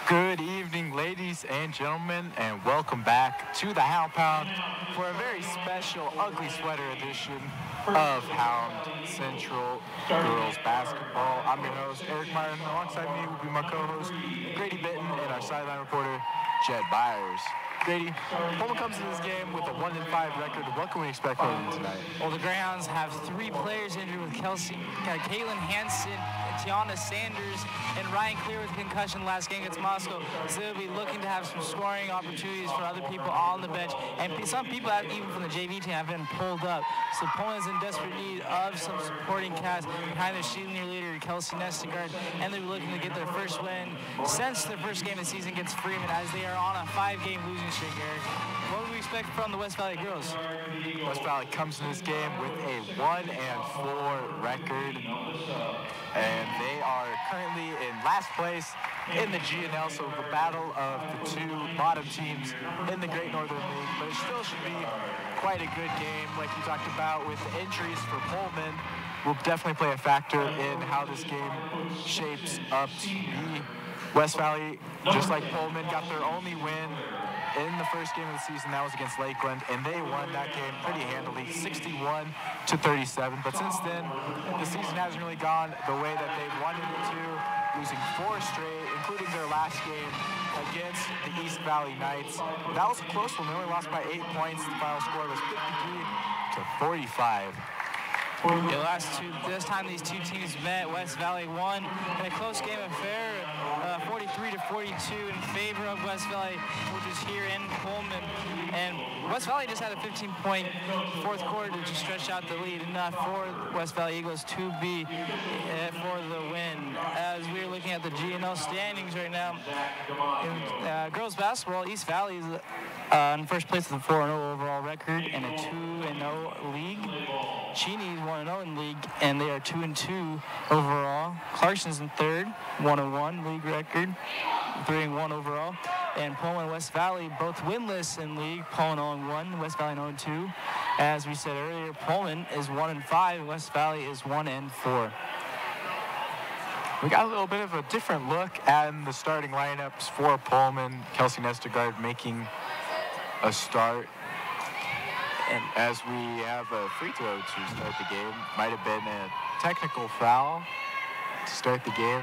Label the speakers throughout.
Speaker 1: Good evening, ladies and gentlemen, and welcome back to the Hound Pound for a very special Ugly Sweater edition of Hound Central Girls Basketball. I'm your host, Eric Myron. Alongside me will be my co-host, Grady Bitton, and our sideline reporter, Jed Byers. Grady, Pullman comes into this game with a 1-5 record. What can we expect from them tonight?
Speaker 2: Well, the Greyhounds have 3 players injured with Caitlin Hansen, Tiana Sanders, and Ryan Clear with concussion last game against Moscow. So they'll be looking to have some scoring opportunities for other people on the bench. And some people, even from the JV team, have been pulled up. So Pullman's in desperate need of some supporting cast behind their senior leader, Kelsey Nestegard. And they're looking to get their first win since their first game of the season against Freeman, as they are on a 5-game losing streak, Eric. What would we expect from the West Valley girls?
Speaker 1: West Valley comes in this game with a 1-4 record. And they are currently in last place in the GNL, so the battle of the 2 bottom teams in the Great Northern League. But it still should be quite a good game, like you talked about, with the injuries for Pullman. Will definitely play a factor in how this game shapes up to be. West Valley, just like Pullman, got their only win in the first game of the season. That was against Lakeland, and they won that game pretty handily, 61-37. But since then, the season hasn't really gone the way that they wanted it to, losing 4 straight, including their last game against the East Valley Knights. That was a close one. They only lost by 8 points. The final score was 53-45.
Speaker 2: This time these 2 teams met, West Valley won in a close game affair, 43-42 in favor of West Valley, which is here in Pullman. And West Valley just had a 15-point fourth quarter to stretch out the lead, enough for West Valley Eagles to be for the win. As we're looking at the GNL standings right now, in girls basketball, East Valley is in first place with a 4-0 overall record and a 2-0 league. Cheney is 1-0 in league, and they are 2-2 overall. Clarkson's in third, 1-1 league record, 3-1 overall. And Pullman and West Valley both winless in league. Pullman 0-1, West Valley 0-2. As we said earlier, Pullman is 1-5, West Valley is 1-4.
Speaker 1: We got a little bit of a different look at the starting lineups for Pullman. Kelsey Nestegard making a start. And as we have a free throw to start the game, might have been a technical foul to start the game.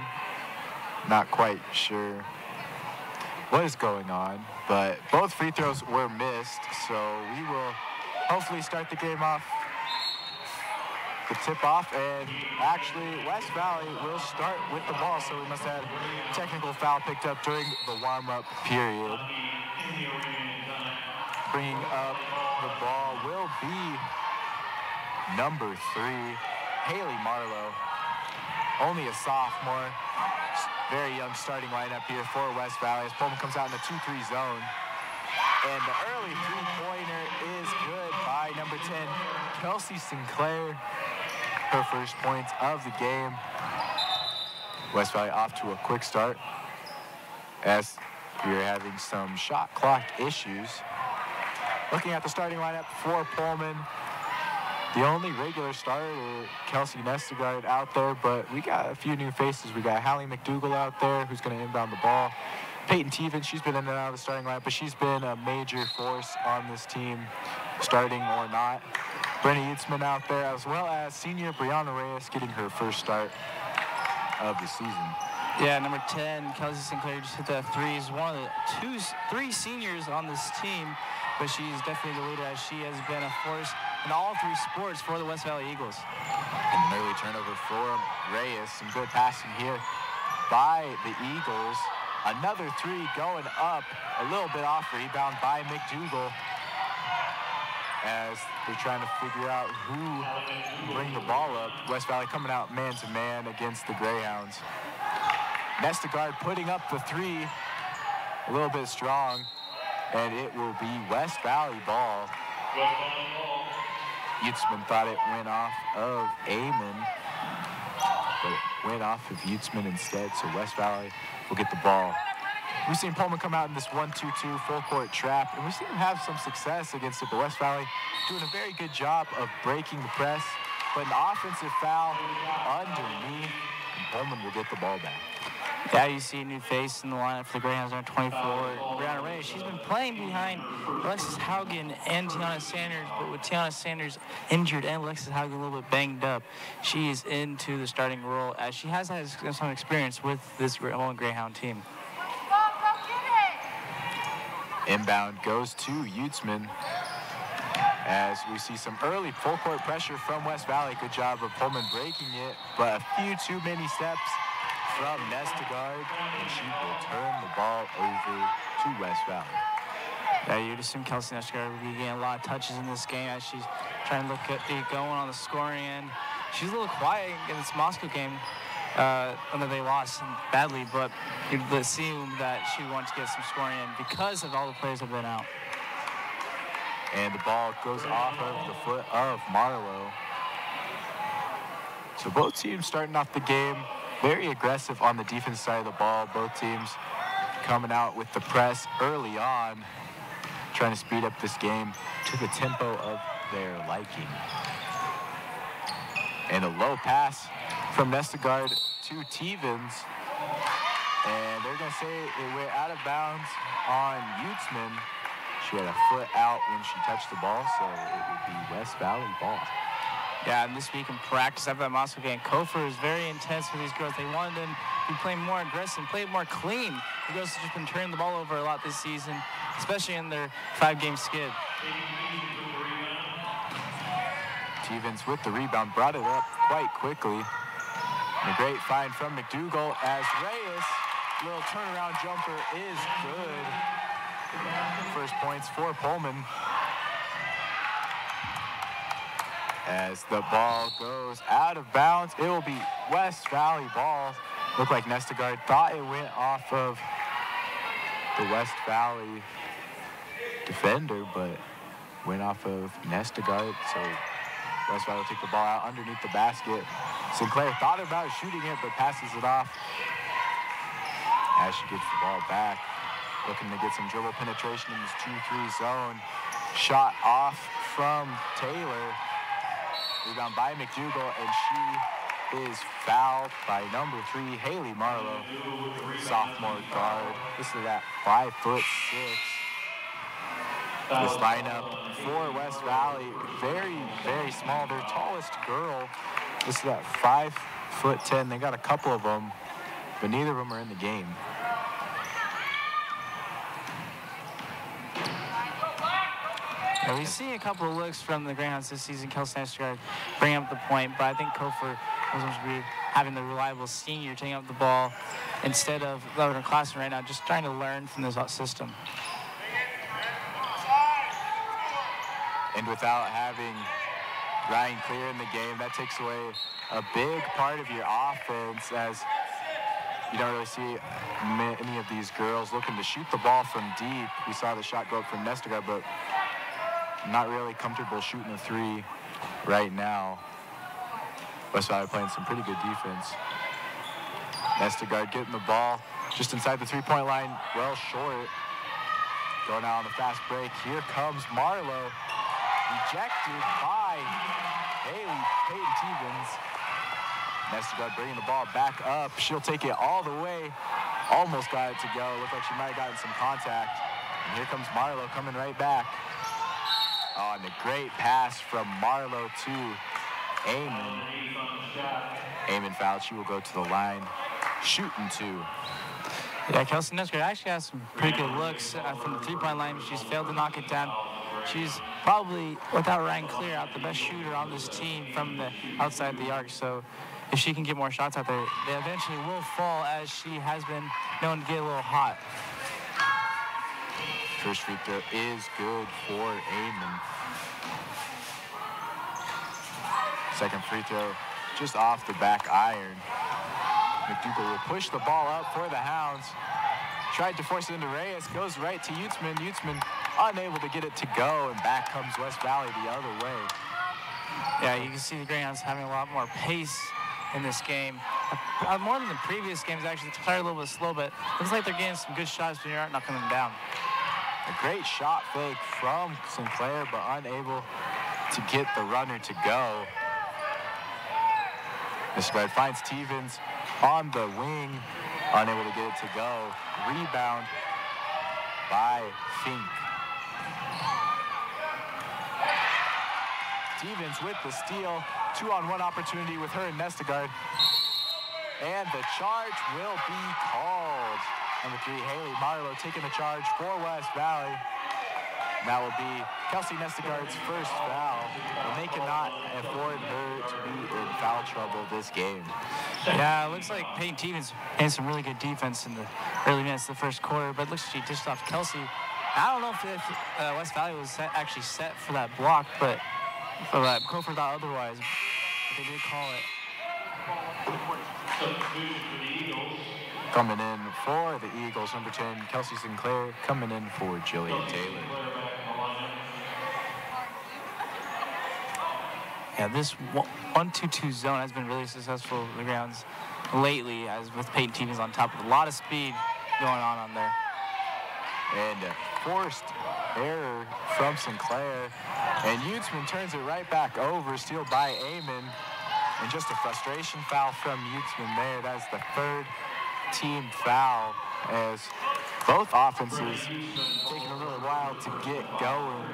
Speaker 1: Not quite sure what is going on, but both free throws were missed, so we will hopefully start the game off, the tip-off, and actually West Valley will start with the ball, so we must have a technical foul picked up during the warm-up period. Bringing up the ball will be number 3, Haley Marlowe. Only a sophomore. Very young starting lineup here for West Valley as Pullman comes out in the 2-3 zone. And the early 3-pointer is good by number 10, Kelsey Sinclair. Her first points of the game. West Valley off to a quick start as we are having some shot clock issues. Looking at the starting lineup for Pullman, the only regular starter, Kelsey Nestegard, out there, but we got a few new faces. We got Hallie McDougall out there, who's going to inbound the ball. Peyton Teven, she's been in and out of the starting lineup, but she's been a major force on this team, starting or not. Brenna Yitzman out there, as well as senior Brianna Reyes getting her first start of the season.
Speaker 2: Yeah, number 10, Kelsey Sinclair just hit that 3. Is one of the 3 seniors on this team, but she's definitely the leader, as she has been a force in all 3 sports for the West Valley Eagles.
Speaker 1: And an early turnover for Reyes. Some good passing here by the Eagles. Another 3 going up, a little bit off rebound by McDougall, as they're trying to figure out who will bring the ball up. West Valley coming out man-to-man against the Greyhounds. Nestegard putting up the 3, a little bit strong, and it will be West Valley ball. Yitzman thought it went off of Amon, but it went off of Yitzman instead, so West Valley will get the ball. We've seen Pullman come out in this 1-2-2 full-court trap, and we've seen them have some success against it, but West Valley doing a very good job of breaking the press, but an offensive foul underneath, and Pullman will get the ball back.
Speaker 2: Yeah, you see a new face in the lineup for the Greyhounds, number 24, Brianna Reyes. She's been playing behind Alexis Haugen and Tiana Sanders, but with Tiana Sanders injured and Alexis Haugen a little bit banged up, she is into the starting role as she has had some experience with this Mullen Greyhound team.
Speaker 1: Inbound goes to Utzman as we see some early full court pressure from West Valley. Good job of Pullman breaking it, but a few too many steps from Nestegard, and she will turn the ball over to West Valley.
Speaker 2: Yeah, you'd assume Kelsey Nestegard will be getting a lot of touches in this game as she's trying to look at it going on the scoring end. She's a little quiet in this Moscow game, although they lost badly, but you'd assume that she wants to get some scoring in because of all the players that have been out.
Speaker 1: And the ball goes off of the foot of Marlowe. So both teams starting off the game very aggressive on the defense side of the ball. Both teams coming out with the press early on, trying to speed up this game to the tempo of their liking. And a low pass from Nestegard to Tevens. And they're going to say it went out of bounds on Utzman. She had a foot out when she touched the ball, so it would be West Valley ball.
Speaker 2: Yeah, and this week in practice after that Moscow game, Kofor is very intense with these girls. They wanted them to be playing more aggressive, play more clean. The girls have just been turning the ball over a lot this season, especially in their 5-game skid.
Speaker 1: Tevens with the rebound, brought it up quite quickly. And a great find from McDougal as Reyes, little turnaround jumper is good. First points for Pullman. As the ball goes out of bounds, it will be West Valley ball. Looked like Nestegard thought it went off of the West Valley defender, but went off of Nestegard. So West Valley will take the ball out underneath the basket. Sinclair thought about shooting it, but passes it off as she gets the ball back. Looking to get some dribble penetration in this 2-3 zone. Shot off from Taylor. Rebound by McDougal, and she is fouled by number 3, Haley Marlowe, sophomore guard. Listen to that, 5'6". This lineup for West Valley, very, very small. Their tallest girl, listen to that, 5'10". They got a couple of them, but neither of them are in the game.
Speaker 2: Yeah, we see a couple of looks from the Greyhounds this season. Kelsey Nestegard bringing up the point, but I think Kofor was going to be having the reliable senior taking up the ball instead of loving her classroom right now, just trying to learn from this system.
Speaker 1: And without having Ryan Clear in the game, that takes away a big part of your offense, as you don't really see many of these girls looking to shoot the ball from deep. We saw the shot go up from Nestegard, but not really comfortable shooting a 3 right now. West Valley playing some pretty good defense. Nestegard getting the ball just inside the 3-point line, well short. Going out on the fast break. Here comes Marlowe. Rejected by Haley Peyton Tevens. Nestegard bringing the ball back up. She'll take it all the way. Almost got it to go. Looked like she might have gotten some contact. And here comes Marlowe coming right back. Oh, and a great pass from Marlowe to Amon. Amon fouled. She will go to the line, shooting 2.
Speaker 2: Yeah, Kelsey Nestegard actually has some pretty good looks from the 3-point line. She's failed to knock it down. She's probably, without Ryan Clear out, the best shooter on this team from the outside the arc. So if she can get more shots out there, they eventually will fall, as she has been known to get a little hot.
Speaker 1: First free throw is good for Amon. Second free throw just off the back iron. McDougal will push the ball up for the Hounds. Tried to force it into Reyes, goes right to Utzman. Utzman unable to get it to go, and back comes West Valley the other way.
Speaker 2: Yeah, you can see the Greyhounds having a lot more pace in this game. More than the previous games, actually. It started a little bit slow, but looks like they're getting some good shots, but you're not knocking them down.
Speaker 1: A great shot fake from Sinclair, but unable to get the runner to go. The spread finds Tevens on the wing unable to get it to go. Rebound by Fink. Stevens with the steal. 2-on-1 opportunity with her and Nestegard. And the charge will be called. Number 3, Haley Marlowe taking the charge for West Valley. That will be Kelsey Nestegard's first foul, and they cannot afford her to be in foul trouble this game.
Speaker 2: Yeah, it looks like Peyton Stevens had some really good defense in the early minutes of the first quarter, but it looks like she dished off Kelsey. I don't know if West Valley was actually set for that block, but Cofer thought otherwise. But they did call it.
Speaker 1: Coming in for the Eagles, number 10, Kelsey Sinclair. Coming in for Jillian Taylor.
Speaker 2: Yeah, this 1-2-2 zone has been really successful in the grounds lately, as with Peyton Stevens on top of a lot of speed going on there.
Speaker 1: And forced error from Sinclair. And Utzman turns it right back over, steal by Amon. And just a frustration foul from Utzman there. That's the third team foul, as both offenses taking a little while to get going.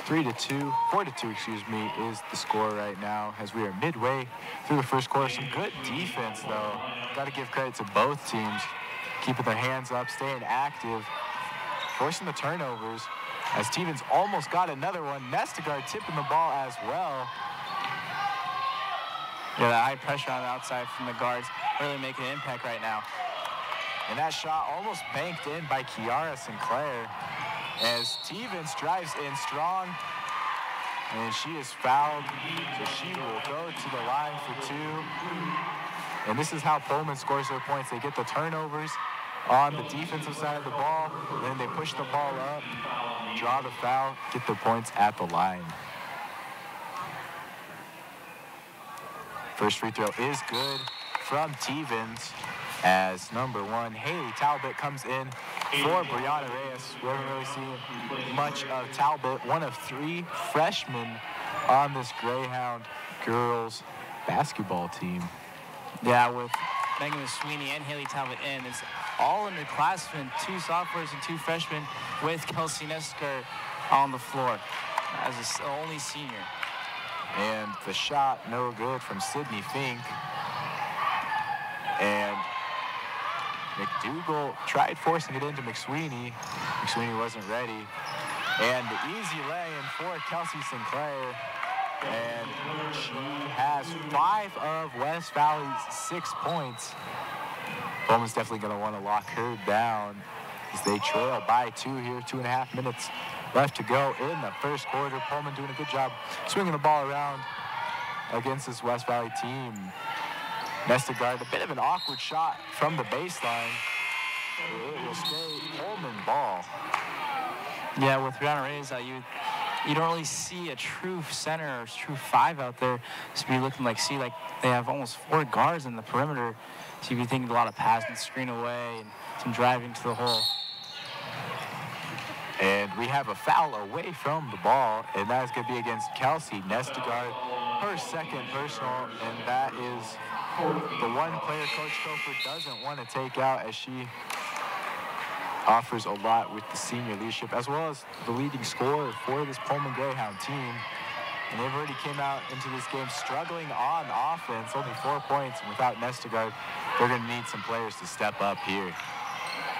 Speaker 1: 4-2, excuse me, is the score right now, as we are midway through the first quarter. Some good defense, though. Got to give credit to both teams, keeping their hands up, staying active, forcing the turnovers, as Stevens almost got another one. Nestegard tipping the ball as well.
Speaker 2: Yeah, that high pressure on the outside from the guards really making an impact right now.
Speaker 1: And that shot almost banked in by Kiara Sinclair, as Stevens drives in strong, and she is fouled, so she will go to the line for 2. And this is how Pullman scores their points. They get the turnovers on the defensive side of the ball, then they push the ball up, draw the foul, get their points at the line. First free throw is good from Stevens, as number 1, Haley Talbot, comes in for Brianna Reyes. We haven't really seen much of Talbot, one of 3 freshmen on this Greyhound girls basketball team.
Speaker 2: Yeah, with Megan Sweeney and Haley Talbot in, it's all underclassmen, 2 sophomores and 2 freshmen, with Kelsey Nestegard on the floor as the only senior.
Speaker 1: And the shot, no good from Sydney Fink. And McDougal tried forcing it into McSweeney. McSweeney wasn't ready. And the easy lay-in for Kelsey Sinclair. And she has 5 of West Valley's 6 points. Pullman's definitely going to want to lock her down as they trail by 2 here, 2.5 minutes left to go in the first quarter. Pullman doing a good job swinging the ball around against this West Valley team. Nestegard, a bit of an awkward shot from the baseline. It will stay Pullman ball.
Speaker 2: Yeah, with Brianna Reyes, you don't really see a true center or true 5 out there. So you're looking like they have almost 4 guards in the perimeter. So you'd be thinking a lot of passing, screen away, and some driving to the hole.
Speaker 1: And we have a foul away from the ball, and that is going to be against Kelsey Nestegard, her second personal, and that is the one player Coach Cofer doesn't want to take out, as she offers a lot with the senior leadership, as well as the leading scorer for this Pullman Greyhound team. And they've already came out into this game struggling on offense, only 4 points, and without Nestegard, they're going to need some players to step up here.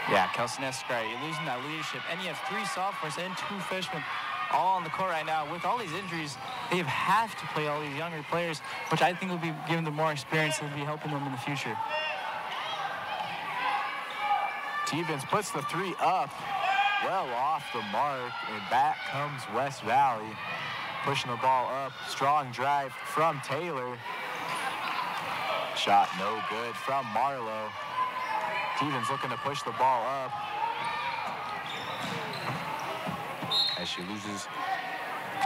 Speaker 2: Yeah, Kelsey Nestegard, you're losing that leadership, and you have 3 sophomores and 2 freshmen all on the court right now. With all these injuries, they have to play all these younger players, which I think will be giving them more experience and will be helping them in the future.
Speaker 1: Stevens puts the 3 up, well off the mark, and back comes West Valley, pushing the ball up. Strong drive from Taylor. Shot no good from Marlowe. Stevens looking to push the ball up as she loses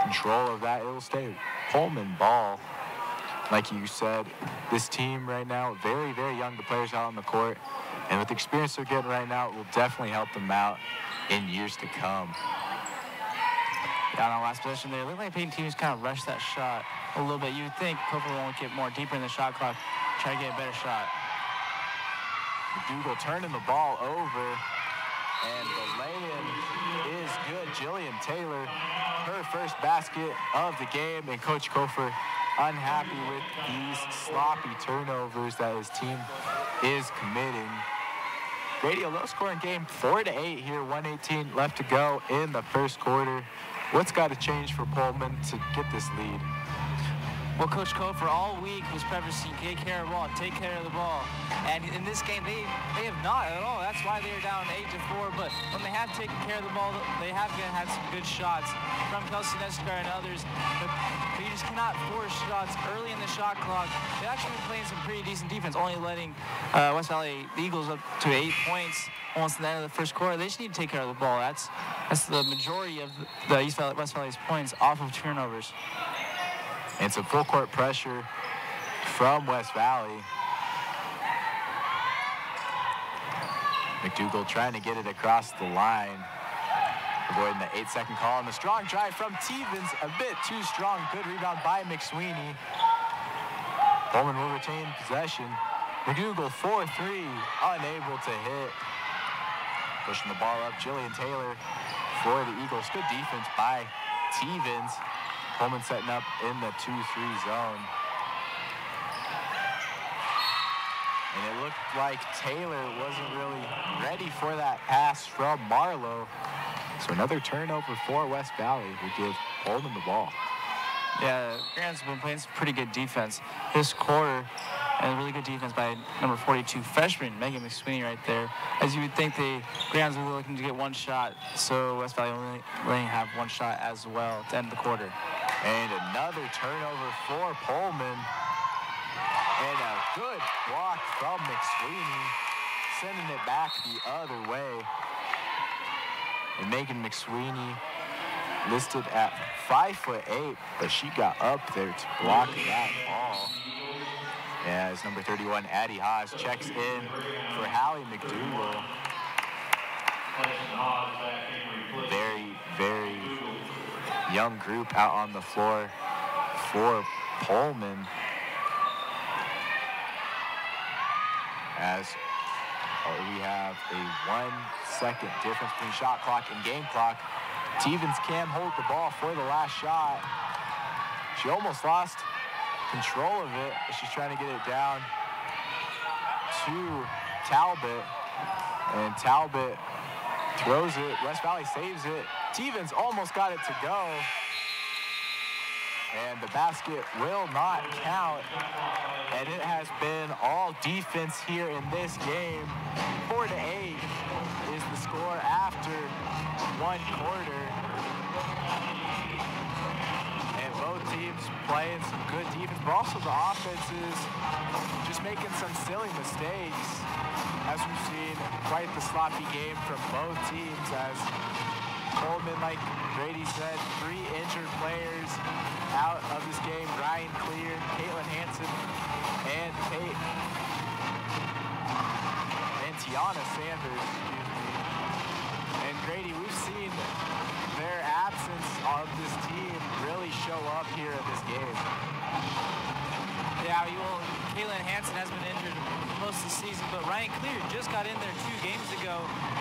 Speaker 1: control of that. It will stay Pullman ball. Like you said, this team right now, very, very young, the players out on the court. And with the experience they're getting right now, it will definitely help them out in years to come.
Speaker 2: Yeah, on the last possession there, it looked like Peyton Stevens kind of rushed that shot a little bit. You'd think Cofer won't get more deeper in the shot clock, try to get a better shot.
Speaker 1: McDougal turning the ball over, and the lay-in is good. Jillian Taylor, her first basket of the game, and Coach Kofer unhappy with these sloppy turnovers that his team is committing. Grady, a low-scoring game, 4-8 here, 1:18 left to go in the first quarter. What's got to change for Pullman to get this lead?
Speaker 2: Well, Coach Kofer all week was prefacing, take care of the ball, take care of the ball. And in this game, they have not at all. That's why they're down 8-4. But when they have taken care of the ball, they have had some good shots from Kelsey Nestigar and others. But you just cannot force shots early in the shot clock. They've actually been playing some pretty decent defense, only letting West Valley Eagles up to 8 points almost at the end of the first quarter. They just need to take care of the ball. That's the majority of the West Valley's points off of turnovers.
Speaker 1: And some full court pressure from West Valley. McDougal trying to get it across the line. Avoiding the 8-second call, and the strong drive from Tevens, a bit too strong. Good rebound by McSweeney. Pullman will retain possession. McDougal 4-3, unable to hit. Pushing the ball up, Jillian Taylor for the Eagles. Good defense by Tevens. Pullman setting up in the 2-3 zone. And it looked like Taylor wasn't really ready for that pass from Marlowe. So another turnover for West Valley will give Pullman the ball.
Speaker 2: Yeah, Grant's been playing some pretty good defense this quarter, and really good defense by number 42 freshman Megan McSweeney right there. As you would think, Grant's really looking to get one shot, so West Valley only letting have one shot as well to end the quarter.
Speaker 1: And another turnover for Pullman. And a good block from McSweeney, sending it back the other way. And Megan McSweeney listed at 5'8", but she got up there to block that ball. As number 31, Addie Haas, checks in for Hallie McDougal. Very, very young group out on the floor for Pullman. As we have a 1-second difference between shot clock and game clock. Tevens can hold the ball for the last shot. She almost lost control of it, but she's trying to get it down to Talbot. And Talbot throws it. West Valley saves it. Tevens almost got it to go. And the basket will not count. And it has been all defense here in this game. 4-8 is the score after one quarter. And both teams playing some good defense, but also the offenses just making some silly mistakes. As we've seen, quite the sloppy game from both teams, as Pullman, like Grady said, 3 injured players out of this game. Ryan Clear, Caitlin Hansen, and Tiana Sanders, And Grady, we've seen their absence of this team really show up here in this game.
Speaker 2: Yeah, Caitlin Hansen has been injured most of the season, but Ryan Clear just got in there 2 games ago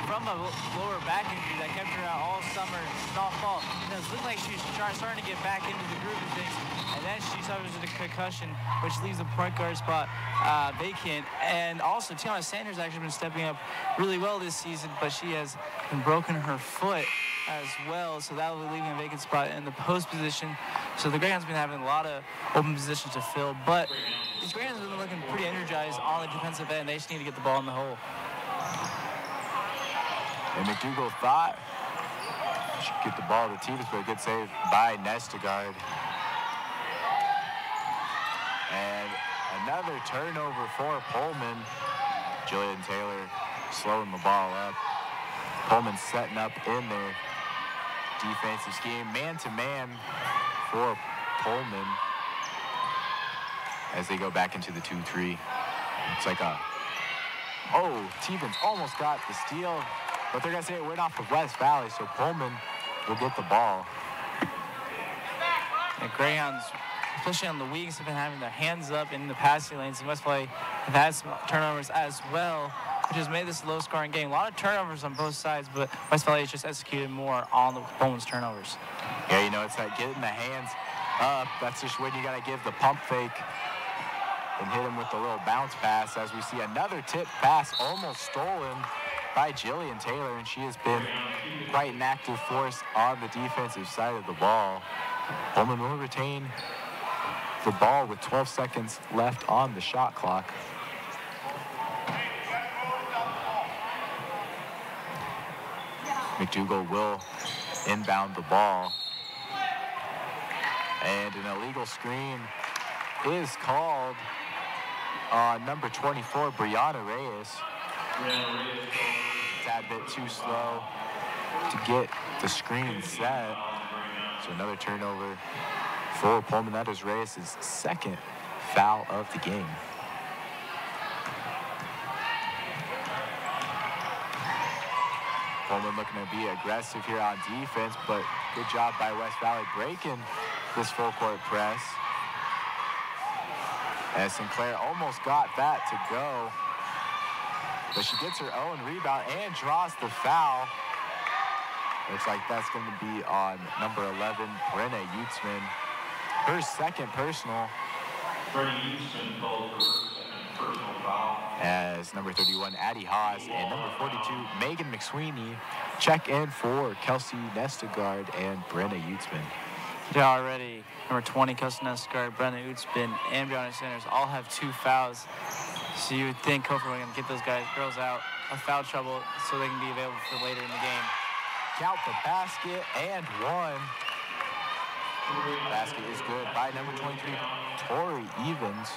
Speaker 2: from a lower back injury that kept her out all summer and all fall. It looked like she's starting to get back into the groove of things, and then she suffers a concussion, which leaves the point guard spot vacant. And also, Tiana Sanders actually been stepping up really well this season, but she has been broken her foot as well, so that will be leaving a vacant spot in the post position. So the Greyhounds have been having a lot of open positions to fill, but these Greyhounds have been looking pretty energized on the defensive end. They just need to get the ball in the hole.
Speaker 1: And McDougal thought she could get the ball to Tevens, but a good save by Nestegard. And another turnover for Pullman. Jillian Taylor slowing the ball up. Pullman setting up in their defensive scheme, man-to-man for Pullman as they go back into the 2-3. It's like Tevens almost got the steal, but they're going to say it went off of West Valley, so Pullman will get the ball.
Speaker 2: The Greyhounds, especially on the wings, have been having their hands up in the passing lanes, and West Valley have had some turnovers as well. which has made this a low-scoring game. A lot of turnovers on both sides, but West Valley has just executed more on the Pullman's turnovers.
Speaker 1: Yeah, you know, it's that getting the hands up. That's just when you got to give the pump fake and hit him with the little bounce pass, as we see another tip pass almost stolen by Jillian Taylor, and she has been quite an active force on the defensive side of the ball. Pullman will retain the ball with 12 seconds left on the shot clock. McDougal will inbound the ball. And an illegal screen is called on number 24, Brianna Reyes. A tad bit too slow to get the screen set. So another turnover for Pullman. That is Reyes' second foul of the game. Pullman looking to be aggressive here on defense, but good job by West Valley breaking this full court press. As Sinclair almost got that to go, but she gets her own rebound and draws the foul. Looks like that's going to be on number 11, Brenna Utzman. Her second personal.
Speaker 3: Brenna Utzman called for her second personal foul.
Speaker 1: As number 31, Addie Haas, and number 42, Megan McSweeney, check in for Kelsey Nestegard and Brenna Utzman.
Speaker 2: Yeah, already number 20, Kelsey Nestegard, Brenna Utzman, and Brianna Sanders all have 2 fouls. So you would think hopefully we're going to get those girls out of foul trouble so they can be available for later in the game.
Speaker 1: Count the basket and one. Basket is good by number 23, Tori Evans.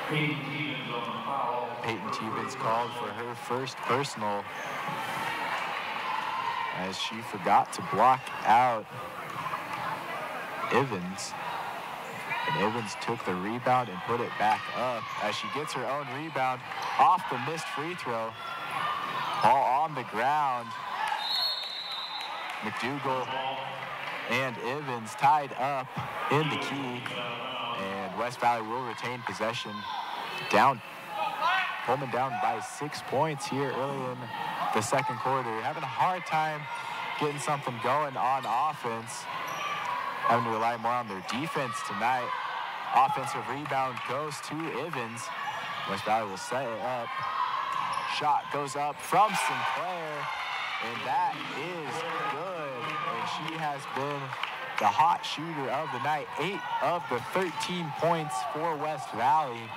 Speaker 3: Peyton Stevens on the foul.
Speaker 1: Peyton Stevens called for her first personal, as she forgot to block out Evans. And Evans took the rebound and put it back up as she gets her own rebound off the missed free throw. Ball on the ground. McDougal and Evans tied up in the key. And West Valley will retain possession. Pullman down by 6 points here early in the second quarter. Having a hard time getting something going on offense. Having to rely more on their defense tonight. Offensive rebound goes to Evans. West Valley will set it up. Shot goes up from Sinclair, and that is good. And she has been the hot shooter of the night. 8 of the 13 points for West Valley.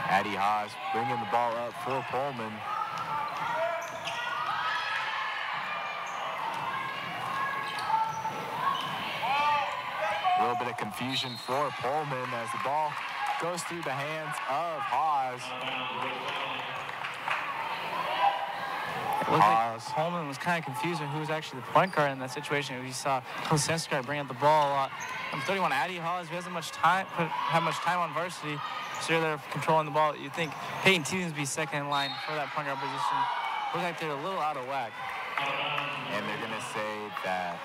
Speaker 1: Addie Haas bringing the ball up for Pullman. A little bit of confusion for Pullman as the ball goes through the hands of Haas.
Speaker 2: It looked like Pullman was kind of confused on who was actually the point guard in that situation. We saw Kelsey Nestegard bring up the ball a lot. Number 31, Addie Haas, who hasn't have much time on varsity, so they're controlling the ball. You'd think Peyton Stevens would be second in line for that point guard position. Looks like they're a little out of whack.
Speaker 1: And they're going to say that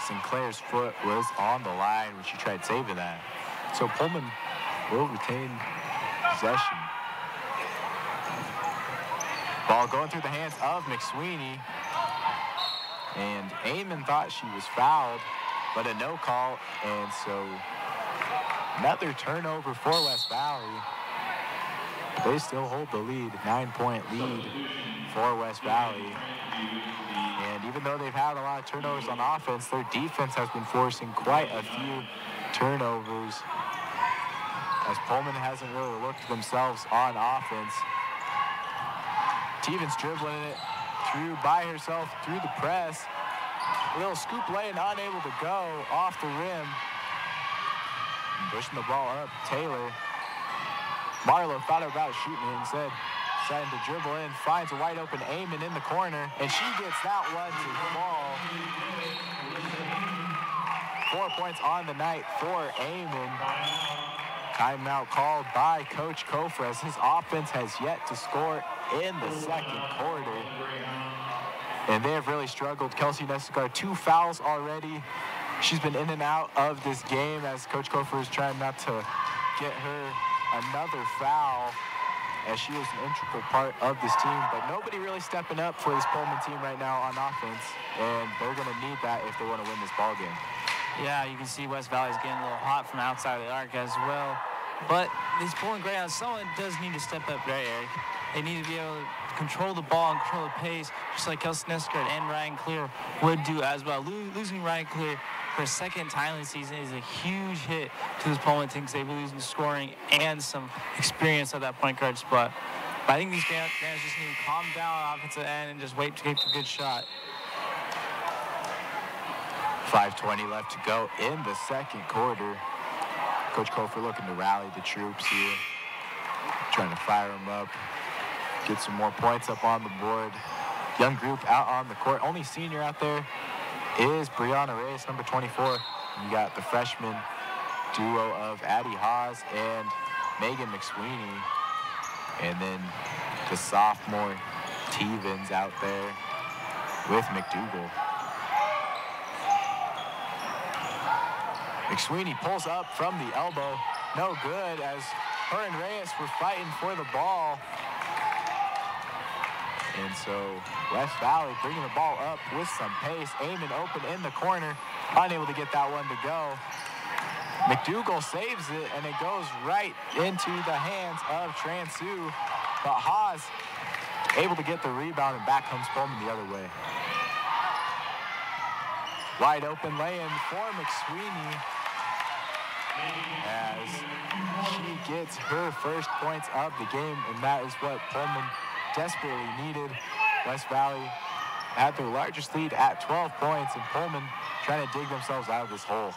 Speaker 1: Sinclair's foot was on the line when she tried saving that. So Pullman will retain possession. Ball going through the hands of McSweeney. And Amon thought she was fouled, but a no call. And so another turnover for West Valley. They still hold the lead, 9-point lead for West Valley. And even though they've had a lot of turnovers on offense, their defense has been forcing quite a few turnovers, as Pullman hasn't really looked themselves on offense. Stevens dribbling it through by herself through the press. A little scoop lay and unable to go off the rim. And pushing the ball up, Taylor. Marlowe thought about shooting it instead. Trying to dribble in, finds a wide open Amon in the corner, and she gets that one to fall. 4 points on the night for Amon. Timeout called by Coach Kofer as his offense has yet to score in the second quarter. And they have really struggled. Kelsey Nestegard, 2 fouls already. She's been in and out of this game as Coach Kofer is trying not to get her another foul, as she is an integral part of this team, but nobody really stepping up for this Pullman team right now on offense, and they're going to need that if they want to win this ball game.
Speaker 2: Yeah, you can see West Valley's getting a little hot from outside of the arc as well. But these Pullman Greyhounds, someone does need to step up, right, Eric? They need to be able to control the ball and control the pace, just like Kelsey Nesgard and Ryan Clear would do as well. Losing Ryan Clear for a second time this season is a huge hit to this Pullman team because they've been losing scoring and some experience at that point guard spot. But I think these guys just need to calm down on the offensive end and just wait to get a good shot.
Speaker 1: 5:20 left to go in the second quarter. Coach Kofor looking to rally the troops here, trying to fire them up, get some more points up on the board. Young group out on the court. Only senior out there is Brianna Reyes, number 24. You got the freshman duo of Addie Haas and Megan McSweeney. And then the sophomore Tevens out there with McDougal. McSweeney pulls up from the elbow. No good, as her and Reyes were fighting for the ball. And so West Valley bringing the ball up with some pace. Eamon open in the corner, unable to get that one to go. McDougal saves it, and it goes right into the hands of Transu. But Haas able to get the rebound, and back comes Pullman the other way. Wide open lay-in for McSweeney as she gets her first points of the game, and that is what Pullman desperately needed. West Valley had their largest lead at 12 points, and Pullman trying to dig themselves out of this hole.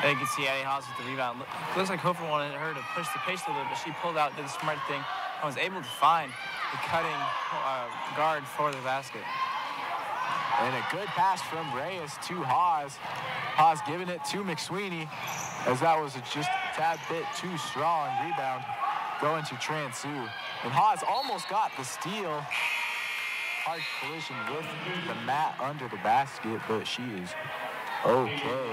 Speaker 2: And you can see Addie Haas with the rebound. Looks like Hofer wanted her to push the pace a little bit, but she pulled out, did the smart thing, and was able to find the cutting guard for the basket.
Speaker 1: And a good pass from Reyes to Haas. Haas giving it to McSweeney, as that was just a tad bit too strong. Rebound going to Transu. And Haas almost got the steal. Hard collision with the mat under the basket, but she is okay.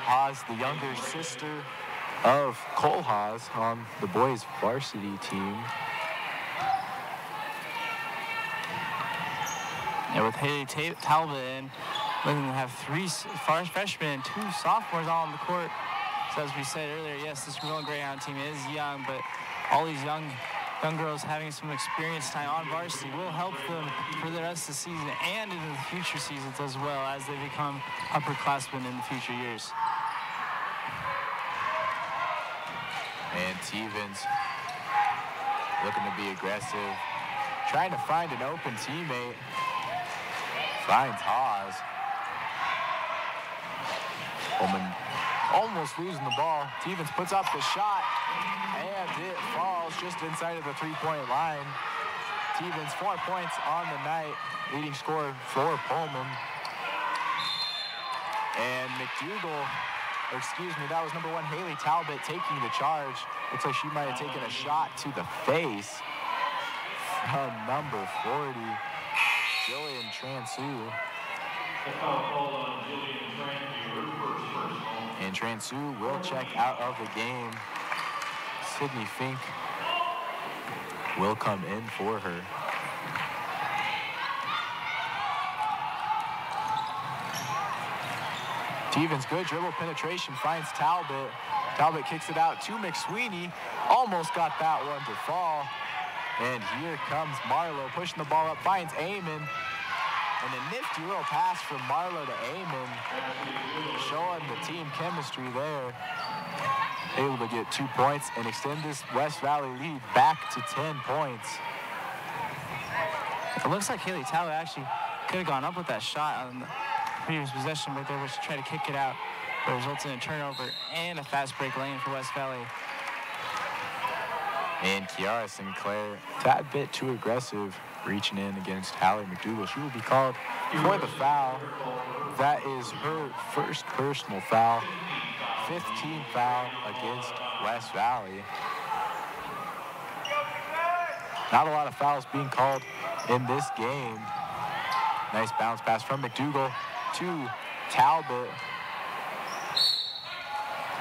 Speaker 1: Haas, the younger sister of Cole Haas on the boys varsity team.
Speaker 2: Yeah, with Haley Talbot in, looking to have 3 freshmen and 2 sophomores all on the court. So as we said earlier, yes, this Pullman Greyhound team is young, but all these young girls having some experience time on varsity will help them for the rest of the season and into the future seasons as well, as they become upperclassmen in the future years.
Speaker 1: And Tevens looking to be aggressive, trying to find an open teammate. Finds Haas. Pullman almost losing the ball. Tevens puts up the shot, and it falls just inside of the three-point line. Tevens 4 points on the night, leading scorer for Pullman. And McDougal, or excuse me, that was number 1 Haley Talbot taking the charge. Looks like she might have taken a shot to the face from number 40. Jillian Transu. And Transu will check out of the game. Sydney Fink will come in for her. Tevens, good dribble penetration, finds Talbot. Talbot kicks it out to McSweeney. Almost got that one to fall. And here comes Marlowe pushing the ball up, finds Eamon. And a nifty little pass from Marlowe to Eamon, showing the team chemistry there. Able to get 2 points and extend this West Valley lead back to 10 points.
Speaker 2: It looks like Haley Talbot actually could have gone up with that shot on the previous possession, but they were trying to kick it out. But it results in a turnover and a fast break lane for West Valley.
Speaker 1: And Kiara Sinclair, tad bit too aggressive, reaching in against Hallie McDougal. She will be called for the foul. That is her first personal foul. 15th foul against West Valley. Not a lot of fouls being called in this game. Nice bounce pass from McDougal to Talbot.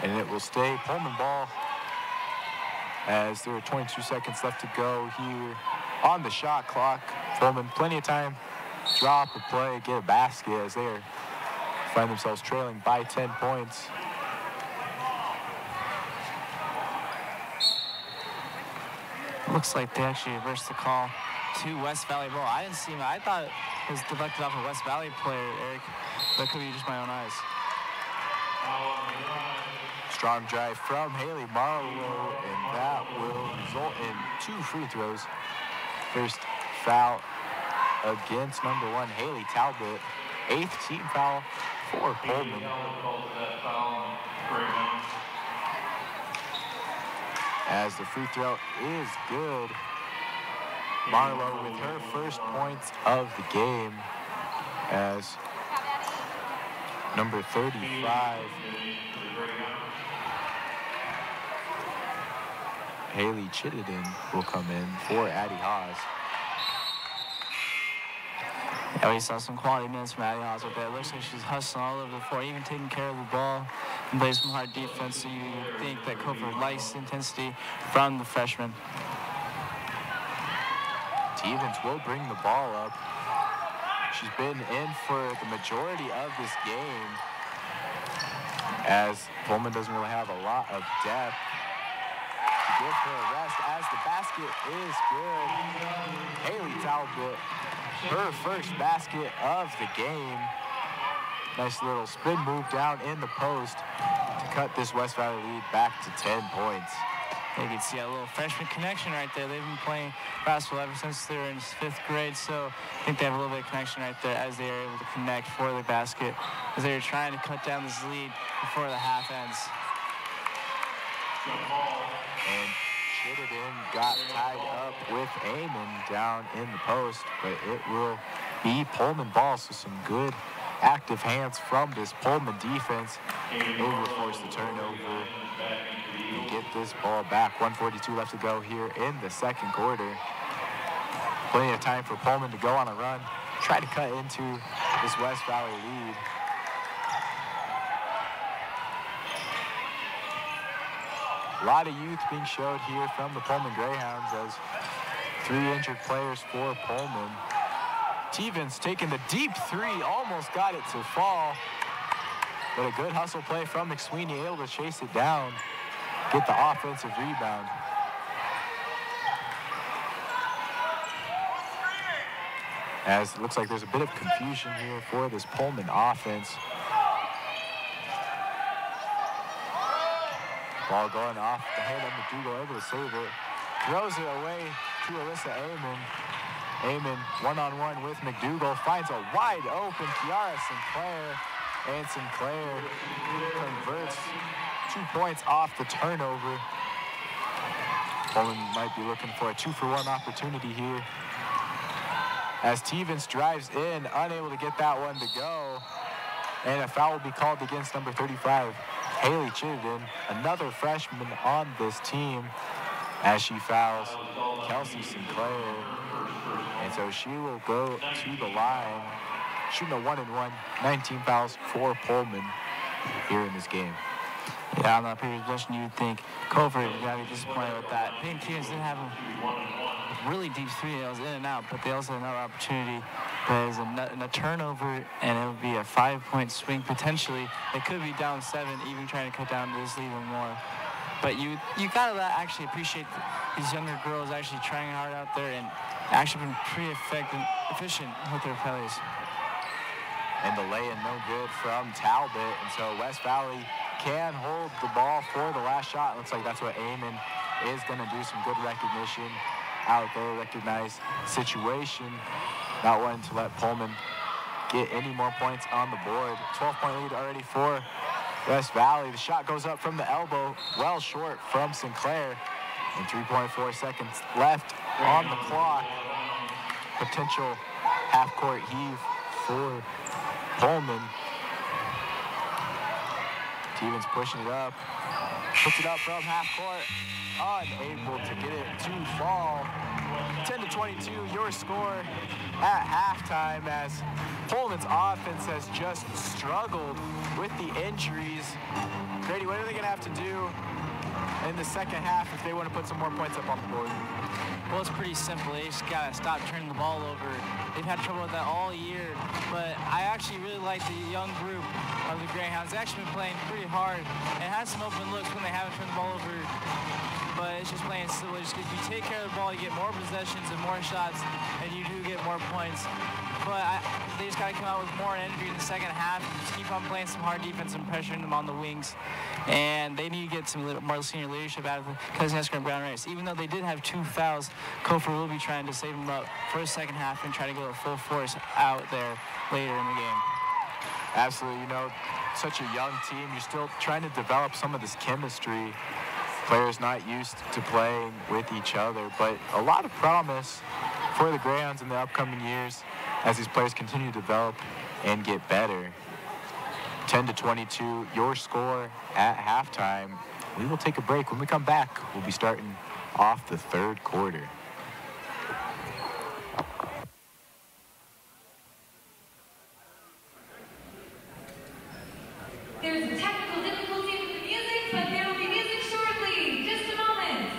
Speaker 1: And it will stay Pullman ball as there are 22 seconds left to go here on the shot clock. Pullman, plenty of time. Drop a play, get a basket as they find themselves trailing by 10 points.
Speaker 2: Looks like they actually reversed the call to West Valley ball. I didn't see him. I thought it was deflected off a West Valley player, Eric. That could be just my own eyes.
Speaker 1: Strong drive from Haley Marlowe, and that will result in 2 free throws. First foul against number 1, Haley Talbot. 8th team foul for Pullman. As the free throw is good. Marlowe with her first points of the game as number 35, Haley Chittenden, will come in for Addie Haas.
Speaker 2: Yeah, we saw some quality minutes from Addie Haas up there. It looks like she's hustling all over the floor, even taking care of the ball and plays some hard defense, so you think that Cofer likes intensity from the freshman.
Speaker 1: Stevens will bring the ball up. She's been in for the majority of this game, as Pullman doesn't really have a lot of depth to give her a rest, as the basket is good. Haley Talbot, her first basket of the game. Nice little spin move down in the post to cut this West Valley lead back to 10 points.
Speaker 2: You can see a little freshman connection right there. They've been playing basketball ever since they were in 5th grade, so I think they have a little bit of connection right there as they are able to connect for the basket, as they are trying to cut down this lead before the half ends.
Speaker 1: And Chittenden got tied up with Amon down in the post, but it will be Pullman ball, so some good active hands from this Pullman defense. They will force the turnover and get this ball back. 1:42 left to go here in the second quarter. Plenty of time for Pullman to go on a run, try to cut into this West Valley lead. A lot of youth being showed here from the Pullman Greyhounds, as 3 injured players for Pullman. Stevens taking the deep 3, almost got it to fall, but a good hustle play from McSweeney, able to chase it down, get the offensive rebound. As it looks like there's a bit of confusion here for this Pullman offense. Ball going off the hand of McDougal, able to save it. Throws it away to Alyssa Amon. Amon one-on-one with McDougal, finds a wide open Kiara Sinclair, and Sinclair converts 2 points off the turnover. Pullman might be looking for a 2-for-1 opportunity here, as Stevens drives in, unable to get that one to go, and a foul will be called against number 35, Haley Chittenden, another freshman on this team, as she fouls Kelsey Sinclair. And so she will go to the line, shooting a 1-and-1, 19 fouls for Pullman here in this game.
Speaker 2: Yeah, on that previous possession, you would think Cofer would be disappointed with that. Peyton Stevens didn't have a really deep 3. It was in and out, but they also had another opportunity. But it was a turnover, and it would be a 5-point swing potentially. They could be down 7, even trying to cut down this lead even more. But you gotta actually appreciate these younger girls actually trying hard out there and actually been pretty efficient with their plays.
Speaker 1: And the lay-in no good from Talbot, and so West Valley can hold the ball for the last shot. Looks like that's what Amon is gonna do. Some good recognition out there, recognize situation, not wanting to let Pullman get any more points on the board. 12-point lead already for West Valley. The shot goes up from the elbow, well short from Sinclair, and 3.4 seconds left on the clock. Potential half-court heave for Pullman. Stevens pushing it up, puts it up from half court, unable to get it to fall. 10-22, your score at halftime, as Pullman's offense has just struggled with the injuries. Grady, what are they gonna have to do in the second half if they want to put some more points up on the board?
Speaker 2: Well, it's pretty simple. They just got to stop turning the ball over. They've had trouble with that all year, but I actually really like the young group of the Greyhounds. They've actually been playing pretty hard and had some open looks when they haven't turned the ball over, but it's just plain simple. Just if you take care of the ball, you get more possessions and more shots, and you do get more points. But they just got to come out with more energy in the second half and just keep on playing some hard defense and pressuring them on the wings. And they need to get some more senior leadership out of Cousin Esker and Brown Rice. Even though they did have 2 fouls, Kofor will be trying to save them up for the second half and try to go full force out there later in the game.
Speaker 1: Absolutely. You know, such a young team. You're still trying to develop some of this chemistry. Players not used to playing with each other, but a lot of promise for the Greyhounds in the upcoming years as these players continue to develop and get better. 10-22, your score at halftime. We will take a break. When we come back, we'll be starting off the third quarter.
Speaker 4: There's a technical difficulty with the music, but there will be music shortly. Just a moment.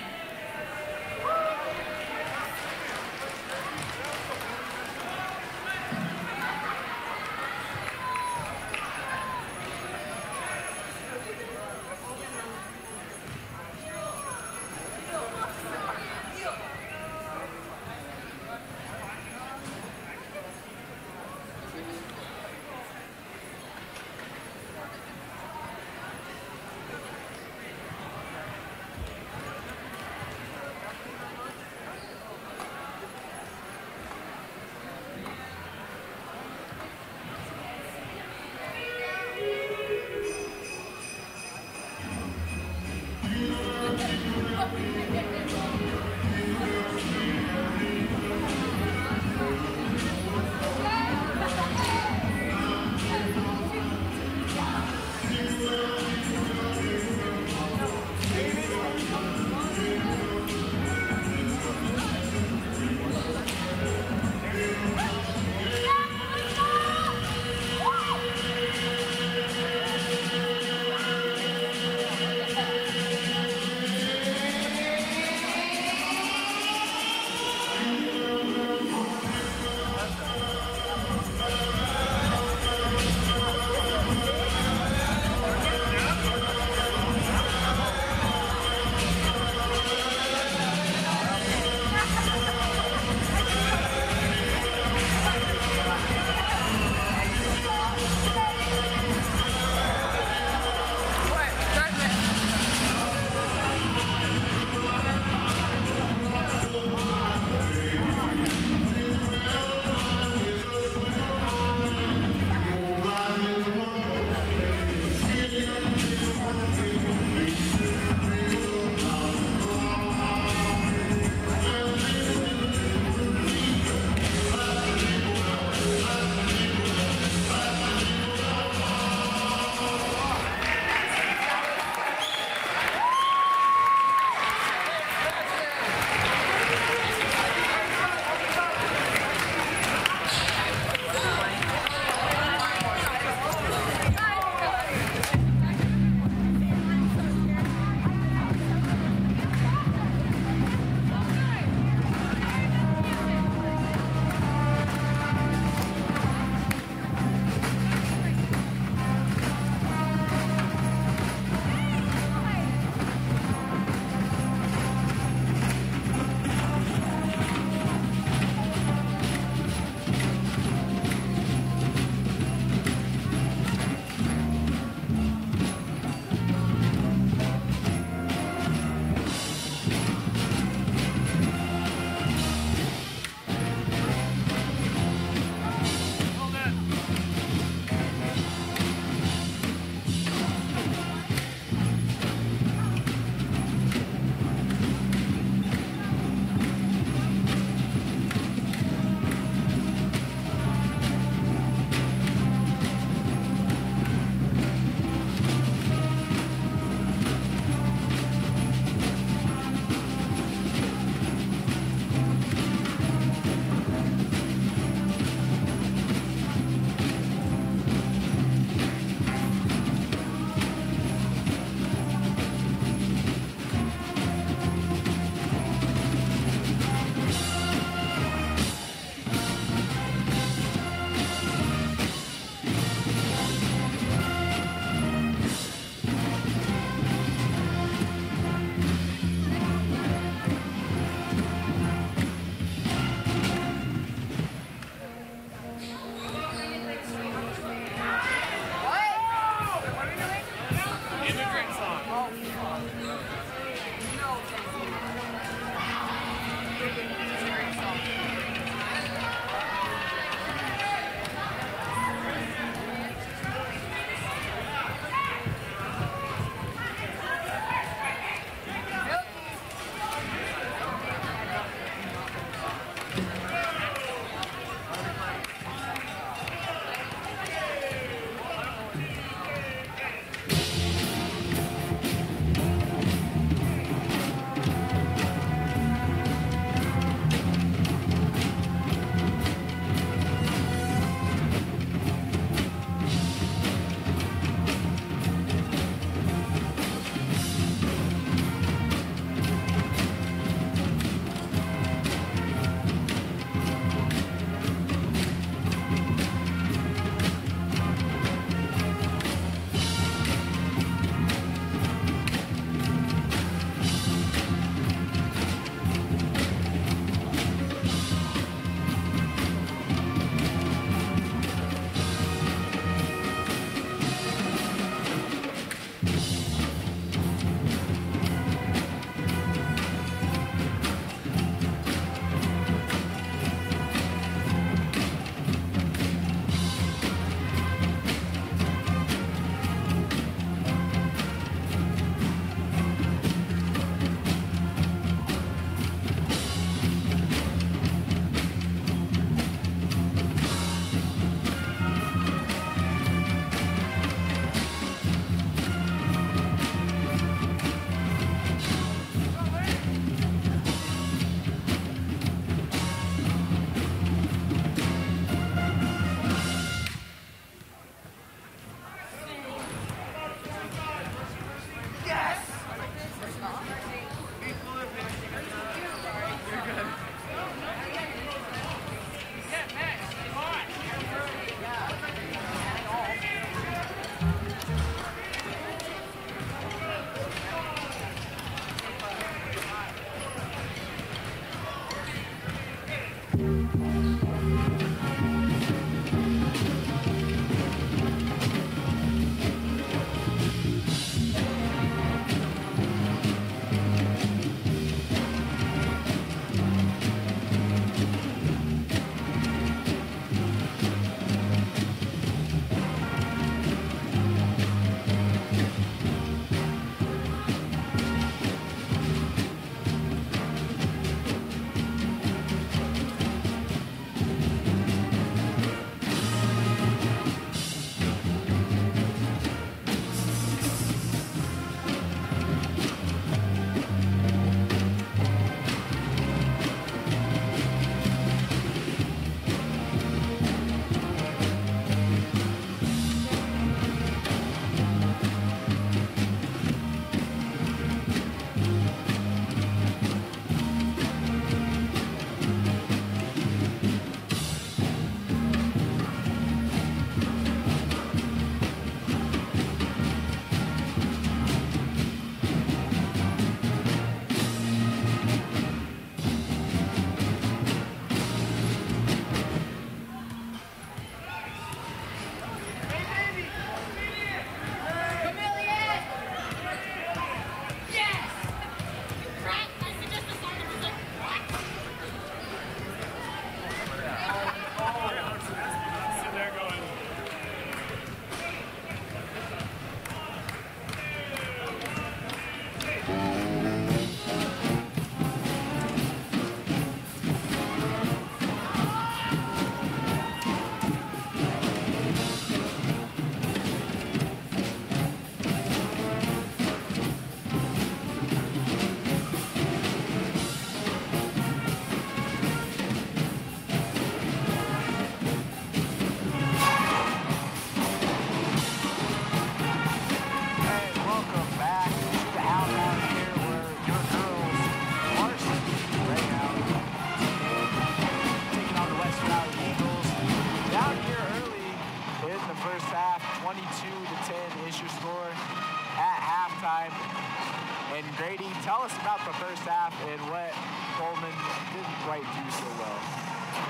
Speaker 1: Tell us about the first half and what Pullman didn't quite do so well.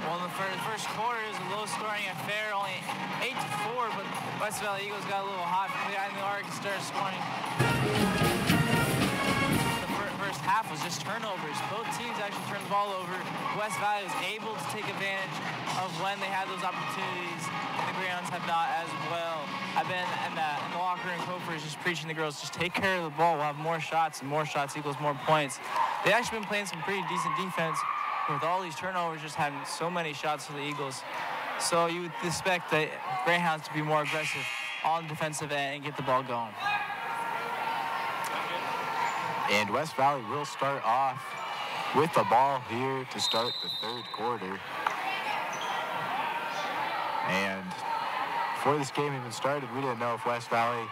Speaker 2: Well, the first quarter is a low-scoring affair, only 8-4, but West Valley Eagles got a little hot behind the arc and started scoring. The first half was just turnovers. Both teams actually turned the ball over. West Valley was able to take advantage of when they had those opportunities, and the Greyhounds have not as well. I've been in the locker room, Cofer is just preaching to the girls, just take care of the ball. We'll have more shots, and more shots equals more points. They've actually been playing some pretty decent defense with all these turnovers, just having so many shots for the Eagles. So you would expect the Greyhounds to be more aggressive on the defensive end and get the ball going.
Speaker 1: And West Valley will start off with the ball here to start the third quarter. And before this game even started, we didn't know if West Valley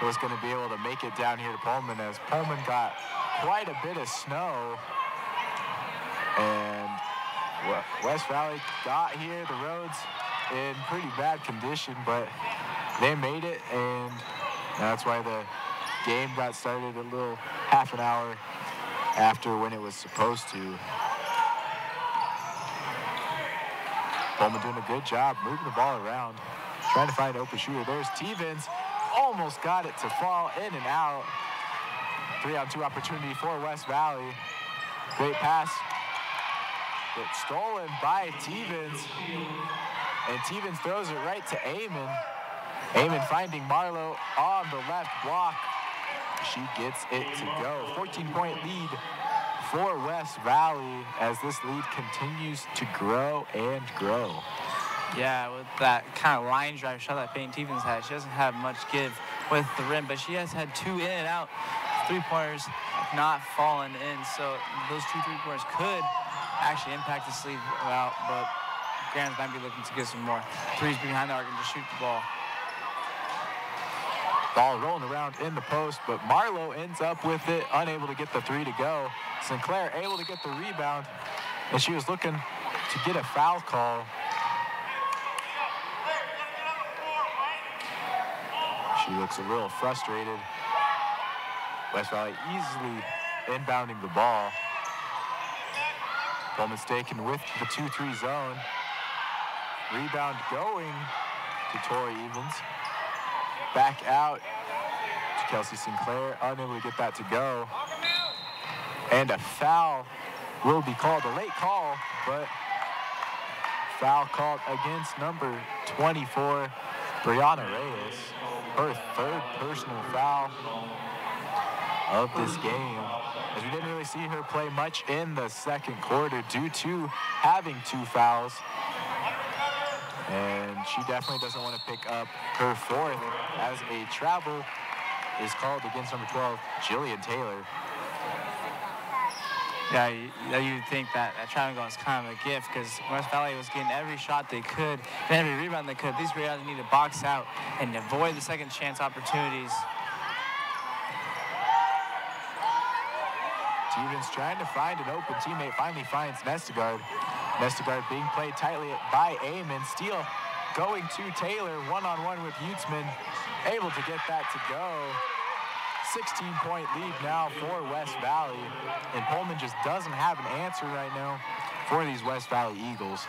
Speaker 1: was going to be able to make it down here to Pullman, as Pullman got quite a bit of snow. And West Valley got here, the roads in pretty bad condition, but they made it, and that's why the game got started a little half an hour after when it was supposed to. Pullman doing a good job moving the ball around, trying to find an open shooter. There's Tevens, almost got it to fall in and out. 3-on-2 opportunity for West Valley. Great pass, but stolen by Tevens. And Tevens throws it right to Amon. Amon finding Marlowe on the left block. She gets it to go. 14-point lead for West Valley as this lead continues to grow and grow.
Speaker 2: Yeah, with that kind of line drive shot that Peyton Tevens had, she doesn't have much give with the rim, but she has had 2 in and out three-pointers not fallen in, so those 2 three-pointers could actually impact this lead out, but Grahams might be looking to get some more threes behind the arc and just shoot the ball.
Speaker 1: Ball rolling around in the post, but Marlowe ends up with it, unable to get the 3 to go. Sinclair able to get the rebound, and she was looking to get a foul call. She looks a little frustrated. West Valley easily inbounding the ball. Pullman Staken with the 2-3 zone. Rebound going to Tori Evans. Back out to Kelsey Sinclair, unable to get that to go. And a foul will be called, a late call, but foul called against number 24, Brianna Reyes. Her third personal foul of this game, as we didn't really see her play much in the second quarter due to having 2 fouls. And she definitely doesn't want to pick up her 4th, as a travel is called against number 12, Jillian Taylor.
Speaker 2: Yeah, you'd think that traveling goal is kind of a gift, because West Valley was getting every shot they could and every rebound they could. These rebounds need to box out and avoid the second chance opportunities.
Speaker 1: Stevens trying to find an open teammate, finally finds Nestegard. Nestegard being played tightly by Amon. Steele going to Taylor, one-on-one with Utzman, able to get that to go. 16-point lead now for West Valley, and Pullman just doesn't have an answer right now for these West Valley Eagles.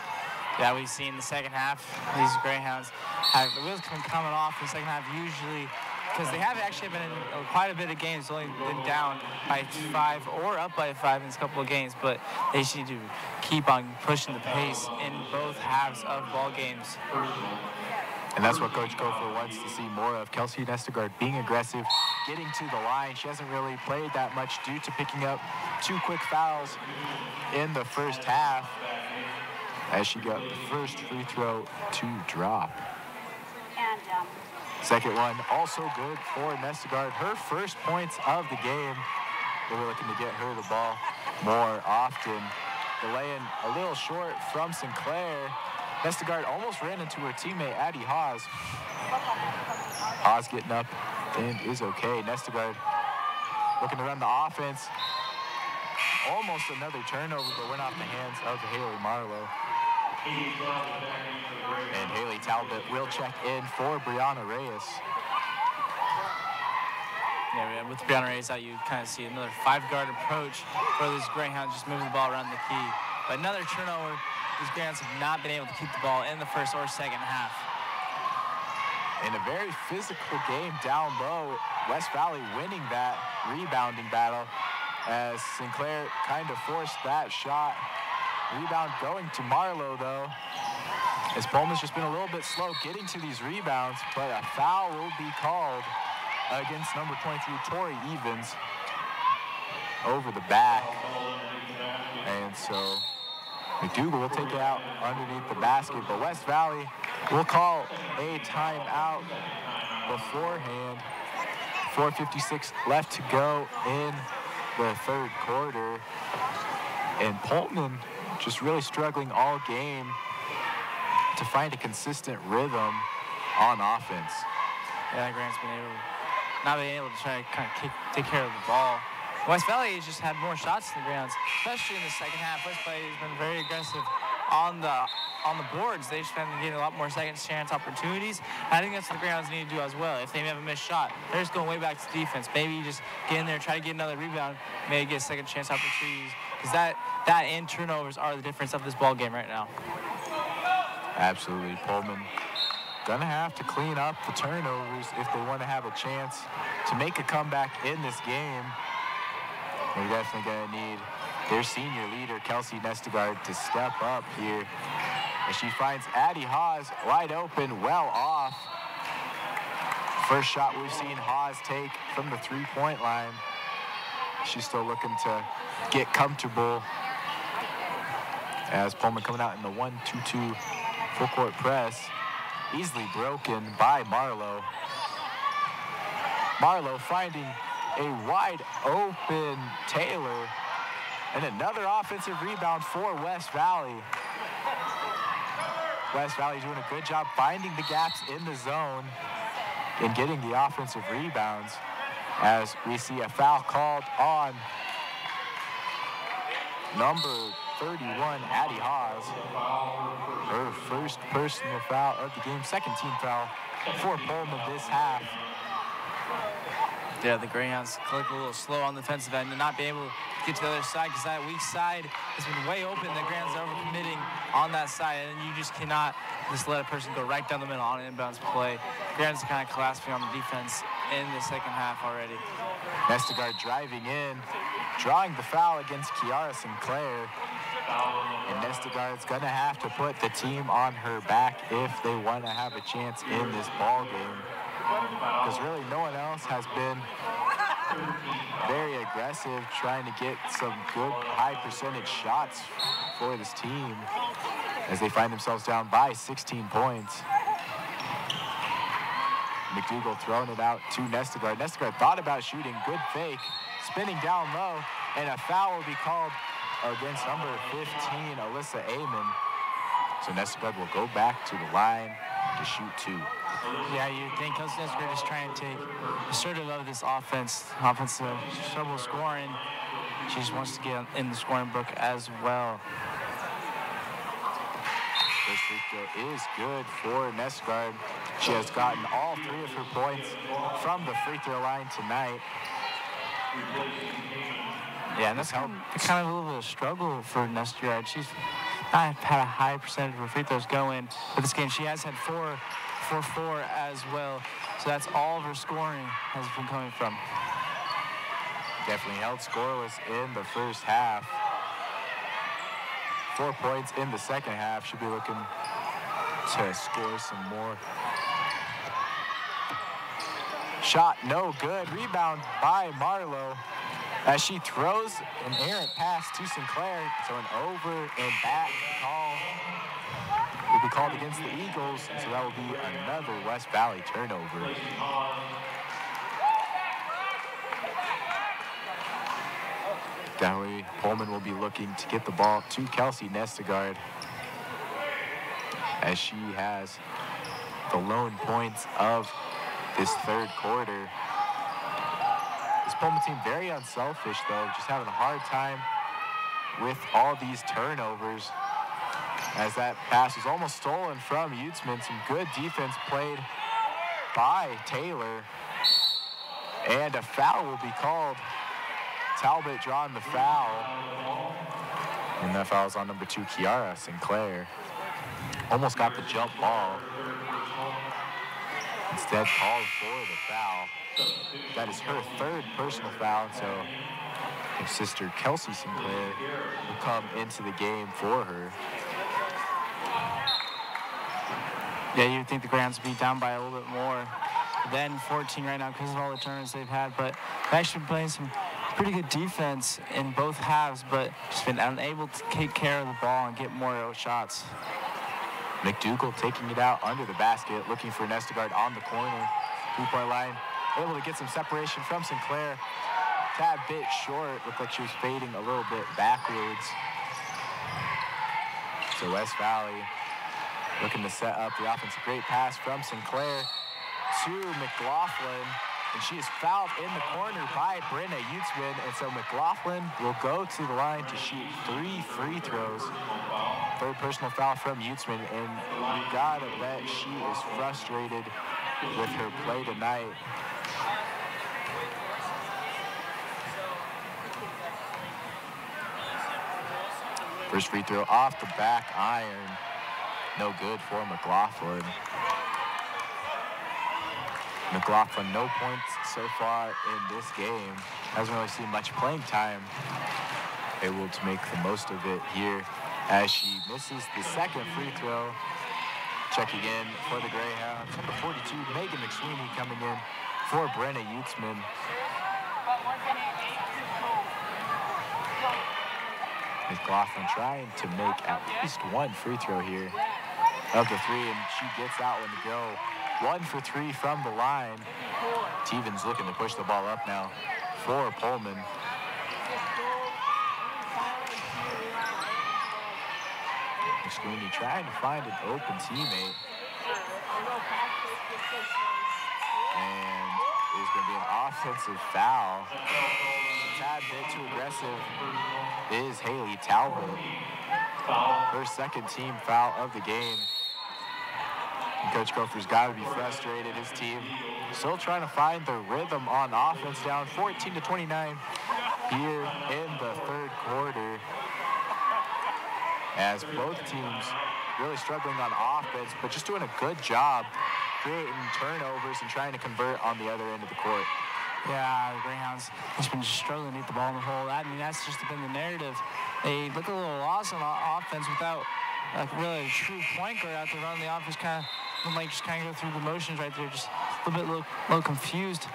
Speaker 2: Yeah, we've seen the second half, these Greyhounds have the wheels coming off in the second half usually, because they have actually been in quite a bit of games, only been down by 5 or up by 5 in a couple of games, but they just need to keep on pushing the pace in both halves of ball games.
Speaker 1: And that's what Coach Gopher wants to see more of. Kelsey Nestegard being aggressive, getting to the line. She hasn't really played that much due to picking up 2 quick fouls in the first half, as she got the first free throw to drop. Second one also good for Nestegard. Her first points of the game. They were looking to get her the ball more often. Delaying a little short from Sinclair. Nestegard almost ran into her teammate, Addie Haas. Haas getting up and is okay. Nestegard looking to run the offense. Almost another turnover, but went off the hands of Haley Marlowe. And Haley Talbot will check in for Brianna Reyes.
Speaker 2: Yeah, with Brianna Reyes out, you kind of see another 5-guard approach for these Greyhounds, just moving the ball around the key. But another turnover. These Greyhounds have not been able to keep the ball in the first or second half.
Speaker 1: In a very physical game down low, West Valley winning that rebounding battle, as Sinclair kind of forced that shot. Rebound going to Marlowe, though, as Pullman's just been a little bit slow getting to these rebounds, but a foul will be called against number 23, Tori Evans, over the back. And so McDougal will take it out underneath the basket, but West Valley will call a timeout beforehand. 4:56 left to go in the third quarter. And Pullman just really struggling all game to find a consistent rhythm on offense.
Speaker 2: Yeah, Grant's not been able to try to kind of take care of the ball. West Valley has just had more shots than the Greyhounds, especially in the second half. West Valley has been very aggressive on the boards. They've just been getting a lot more second chance opportunities. I think that's what the Greyhounds need to do as well. If they have a missed shot, they're just going way back to defense. Maybe you just get in there, try to get another rebound, maybe get second chance opportunities, because that and turnovers are the difference of this ball game right now.
Speaker 1: Absolutely. Pullman gonna have to clean up the turnovers if they want to have a chance to make a comeback in this game. They're definitely gonna need their senior leader, Kelsey Nestegard, to step up here. And she finds Addie Haas wide open, well off. First shot we've seen Haas take from the 3-point line. She's still looking to get comfortable, as Pullman coming out in the 1-2-2 full court press. Easily broken by Marlowe. Marlowe finding a wide open Taylor, and another offensive rebound for West Valley. West Valley doing a good job finding the gaps in the zone and getting the offensive rebounds, as we see a foul called on number 31, Addie Haas. Her first personal foul of the game, second team foul for Pullman this half.
Speaker 2: Yeah, the Greyhounds click a little slow on the defensive end and not be able to get to the other side because that weak side has been way open. The Greyhounds are overcommitting on that side, and you just cannot just let a person go right down the middle on an inbounds play. Greyhounds are kind of collapsing on the defense in the second half already.
Speaker 1: Nestegard driving in, drawing the foul against Kiara Sinclair. And Nestegard's going to have to put the team on her back if they want to have a chance in this ball game. Because really no one else has been very aggressive trying to get some good high percentage shots for this team as they find themselves down by 16 points. McDougal throwing it out to Nestegard. Nestegard thought about shooting, good fake, spinning down low, and a foul will be called against number 15, Alyssa Amon. So Nestegard will go back to the line to shoot 2.
Speaker 2: Yeah, you think Kelsey Nestegard is trying to take assertive of this offense. Offensive trouble scoring. She just wants to get in the scoring book as well.
Speaker 1: This free throw is good for Nestegard. She has gotten all 3 of her points from the free throw line tonight.
Speaker 2: Yeah, and that's kind of a little bit of a struggle for Nestegard. She's not had a high percentage of her free throws going, but this game she has had 4 as well. So that's all of her scoring has been coming from.
Speaker 1: Definitely held scoreless in the first half. 4 points in the second half. Should be looking to score some more. Shot no good. Rebound by Marlowe as she throws an errant pass to Sinclair. So an over and back call will be called against the Eagles. So that will be another West Valley turnover. That way, Pullman will be looking to get the ball to Kelsey Nestegard as she has the lone points of this third quarter. This Pullman team very unselfish though, just having a hard time with all these turnovers as that pass was almost stolen from Utzman. Some good defense played by Taylor, and a foul will be called. Talbot drawing the foul, and that foul is on number 2, Kiara Sinclair. Almost got the jump ball. Instead called for the foul. That is her 3rd personal foul, so her sister Kelsey Sinclair will come into the game for her.
Speaker 2: Yeah, you'd think the Greyhounds would be down by a little bit more than 14 right now because of all the turnovers they've had, but they've actually been playing some pretty good defense in both halves, but just been unable to take care of the ball and get more shots.
Speaker 1: McDougal taking it out under the basket, looking for Nestegard on the corner. 3-point line, able to get some separation from Sinclair. Tad bit short, looked like she was fading a little bit backwards. So West Valley looking to set up the offense. A great pass from Sinclair to McLaughlin. And she is fouled in the corner by Brenna Utzman. And so McLaughlin will go to the line to shoot 3 free throws. 3rd personal foul from Utzman. And you gotta bet she is frustrated with her play tonight. First free throw off the back iron. No good for McLaughlin. McLaughlin, no points so far in this game. Hasn't really seen much playing time. Able to make the most of it here as she misses the 2nd free throw. Checking in for the Greyhounds. Number 42, Megan McSweeney coming in for Brenna Utzman. McLaughlin trying to make at least 1 free throw here of the 3, and she gets that one to go. 1 for 3 from the line. Tevens looking to push the ball up now for Pullman. McSweeney trying to find an open teammate. And it's going to be an offensive foul. A tad bit too aggressive is Haley Talbot. Her 2nd team foul of the game. And Coach Gopher's got to be frustrated. His team still trying to find the rhythm on offense, down 14-29 here in the third quarter, as both teams really struggling on offense, but just doing a good job creating turnovers and trying to convert on the other end of the court.
Speaker 2: Yeah, the Greyhounds has been strstruggling to get the ball in the hole. I mean, that's just been the narrative. They look a little lost on offense without really a true point guard out there running the offense. Kind of like just kind of go through the motions right there, just a little confused.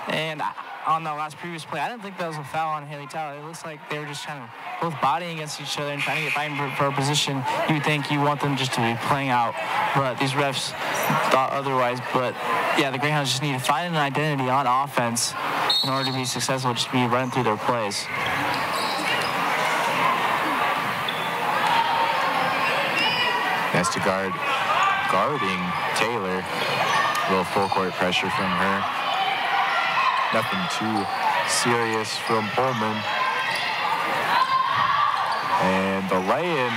Speaker 2: And on that last previous play, I didn't think that was a foul on Haley Tyler. It looks like they were just kind of both bodying against each other and trying to get fighting for a position. You would think you want them just to be playing out, but these refs thought otherwise. But yeah, the Greyhounds just need to find an identity on offense in order to be successful, just be running through their plays.
Speaker 1: Nestegard guarding Taylor. A little full court pressure from her. Nothing too serious from Pullman. And the lay-in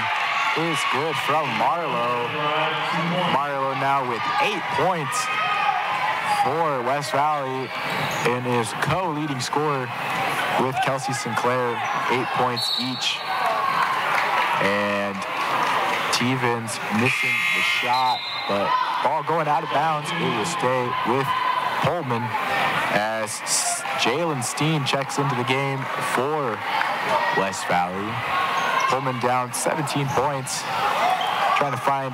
Speaker 1: is good from Marlowe. Marlowe now with 8 points for West Valley and is co-leading scorer with Kelsey Sinclair, 8 points each. And Stevens missing the shot, but ball going out of bounds. It will stay with Pullman as Jalen Steen checks into the game for West Valley. Pullman down 17 points, trying to find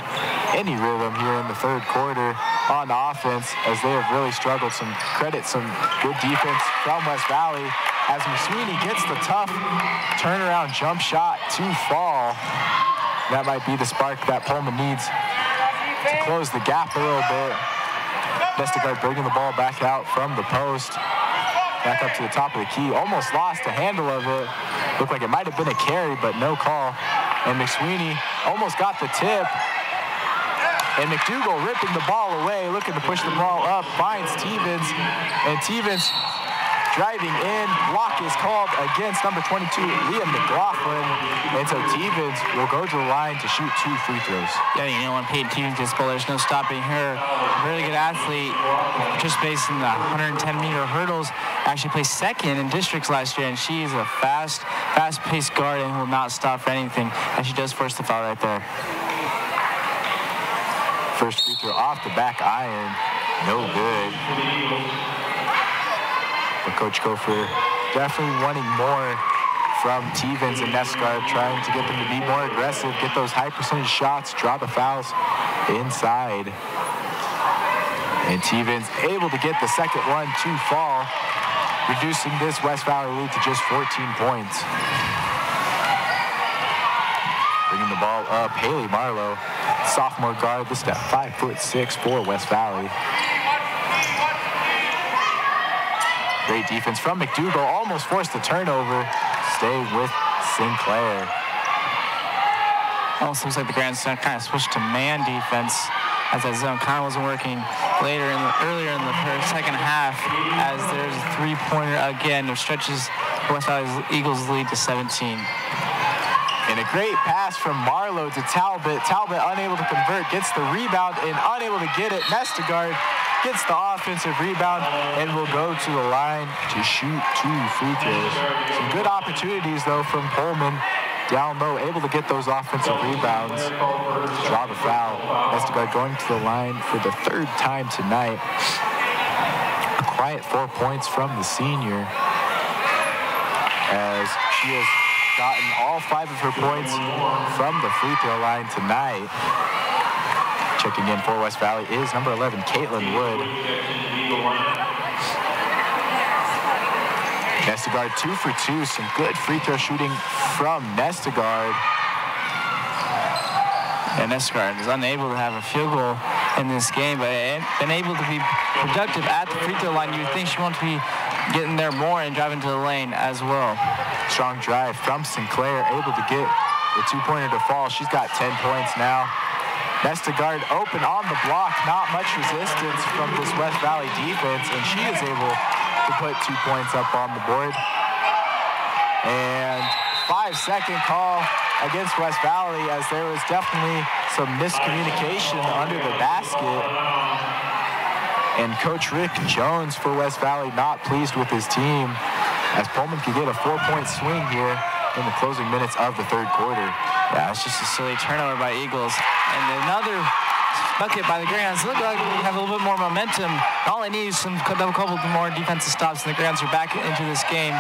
Speaker 1: any rhythm here in the third quarter on offense, as they have really struggled. Some good defense from West Valley as McSweeney gets the tough turnaround jump shot to fall. That might be the spark that Pullman needs to close the gap a little bit. Nestegard bringing the ball back out from the post, back up to the top of the key. Almost lost the handle of it. Looked like it might have been a carry, but no call. And McSweeney almost got the tip. And McDougal ripping the ball away, looking to push the ball up, finds Stevens. And Stevens driving in. Block is called against number 22, Liam McLaughlin. And so Stevens will go to the line to shoot 2 free throws.
Speaker 2: Yeah, you know, when Peyton Stevens gets ball, there's no stopping her. Really good athlete, participates in the 110-meter hurdles. Actually placed second in districts last year, and she is a fast-paced guard and will not stop for anything. And she does force the foul right there.
Speaker 1: First free throw off the back iron, no good. But Coach Gopher definitely wanting more from Stevens and Nestegard, trying to get them to be more aggressive, get those high percentage shots, draw the fouls inside. And Stevens able to get the second one to fall, reducing this West Valley lead to just 14 points. Bringing the ball up, Haley Marlowe, sophomore guard, this at 5'6" for West Valley. Great defense from McDougal, almost forced a turnover. Stay with Sinclair.
Speaker 2: Almost looks like the Grand Center kind of switched to man defense as that zone kind of wasn't working earlier in the second half, as there's a three-pointer again. It stretches West Valley Eagles lead to 17.
Speaker 1: And a great pass from Marlowe to Talbot. Talbot unable to convert, gets the rebound and unable to get it. Nestegard gets the offensive rebound and will go to the line to shoot 2 free throws. Some good opportunities, though, from Pullman down low, able to get those offensive rebounds. Draw the foul. Nestegard going to the line for the 3rd time tonight. A quiet 4 points from the senior, as she has gotten all 5 of her points from the free throw line tonight. Checking in for West Valley is number 11, Caitlin Wood. Nestegard 2 for 2. Some good free throw shooting from Nestegard.
Speaker 2: And Nestegard is unable to have a field goal in this game, but been able to be productive at the free throw line. You would think she wants to be getting there more and driving to the lane as well.
Speaker 1: Strong drive from Sinclair, able to get the 2-pointer to fall. She's got 10 points now. Nestegard open on the block, not much resistance from this West Valley defense, and she is able to put 2 points up on the board. And 5-second call against West Valley, as there was definitely some miscommunication under the basket. And Coach Rick Jones for West Valley not pleased with his team, as Pullman could get a 4-point swing here in the closing minutes of the third quarter.
Speaker 2: Yeah, it's just a silly turnover by Eagles. And another bucket by the Greyhounds. Look like they have a little bit more momentum. All they need is a couple more defensive stops, and the Greyhounds are back into this game,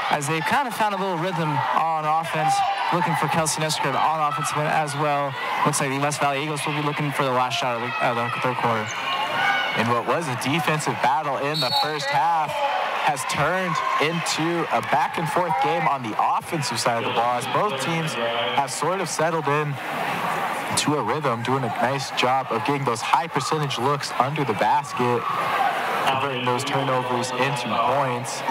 Speaker 2: as they've kind of found a little rhythm on offense, looking for Kelsey Nestor on offense as well. Looks like the West Valley Eagles will be looking for the last shot of the third quarter.
Speaker 1: And what was a defensive battle in the first half has turned into a back-and-forth game on the offensive side of the ball, as both teams have sort of settled in to a rhythm, doing a nice job of getting those high-percentage looks under the basket, converting those turnovers into points,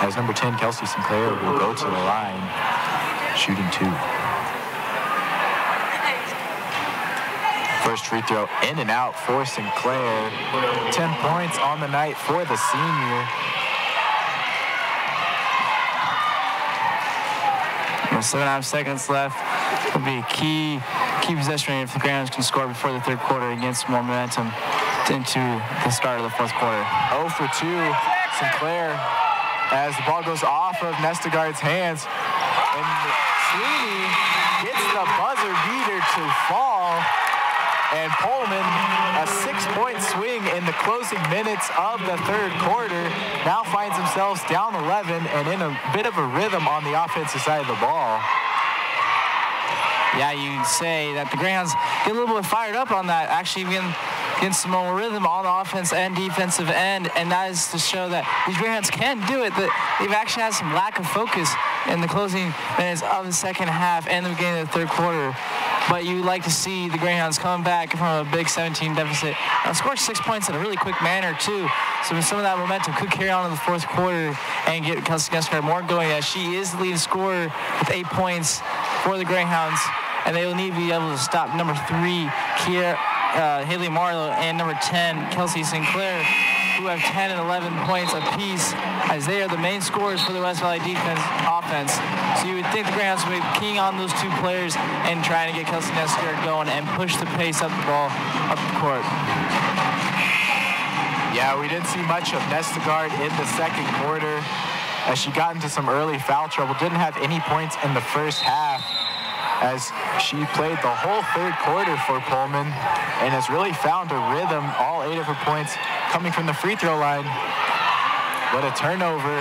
Speaker 1: as number 10, Kelsey Sinclair, will go to the line, shooting 2. First free throw in and out for Sinclair. 10 points on the night for the senior.
Speaker 2: 7.5 seconds left. Will be a key possession if the Greyhounds can score before the third quarter and get some more momentum into the start of the fourth quarter.
Speaker 1: 0 for 2, Sinclair, as the ball goes off of Nestegard's hands. And Sweeney gets the buzzer beater to fall. And Pullman, a 6-point swing in the closing minutes of the third quarter, now finds themselves down 11 and in a bit of a rhythm on the offensive side of the ball.
Speaker 2: Yeah, you'd say that the Greyhounds get a little bit fired up on that, actually getting some more rhythm on the offense and defensive end, and that is to show that these Greyhounds can do it, that they've actually had some lack of focus in the closing minutes of the second half and the beginning of the third quarter. But you like to see the Greyhounds coming back from a big 17 deficit. Now scored 6 points in a really quick manner too. So some of that momentum could carry on in the fourth quarter and get Kelsey Nestor more going, as she is the leading scorer with 8 points for the Greyhounds. And they will need to be able to stop number 3, Haley Marlowe, and number 10, Kelsey Sinclair, who have 10 and 11 points apiece, as they are the main scorers for the West Valley offense. So you would think the Greyhounds would be keying on those 2 players and trying to get Kelsey Nestor going and push the pace up the ball, up the court.
Speaker 1: Yeah, we didn't see much of Nestegard in the second quarter, as she got into some early foul trouble. Didn't have any points in the first half, as she played the whole third quarter for Pullman and has really found a rhythm, all 8 of her points coming from the free throw line. What a turnover.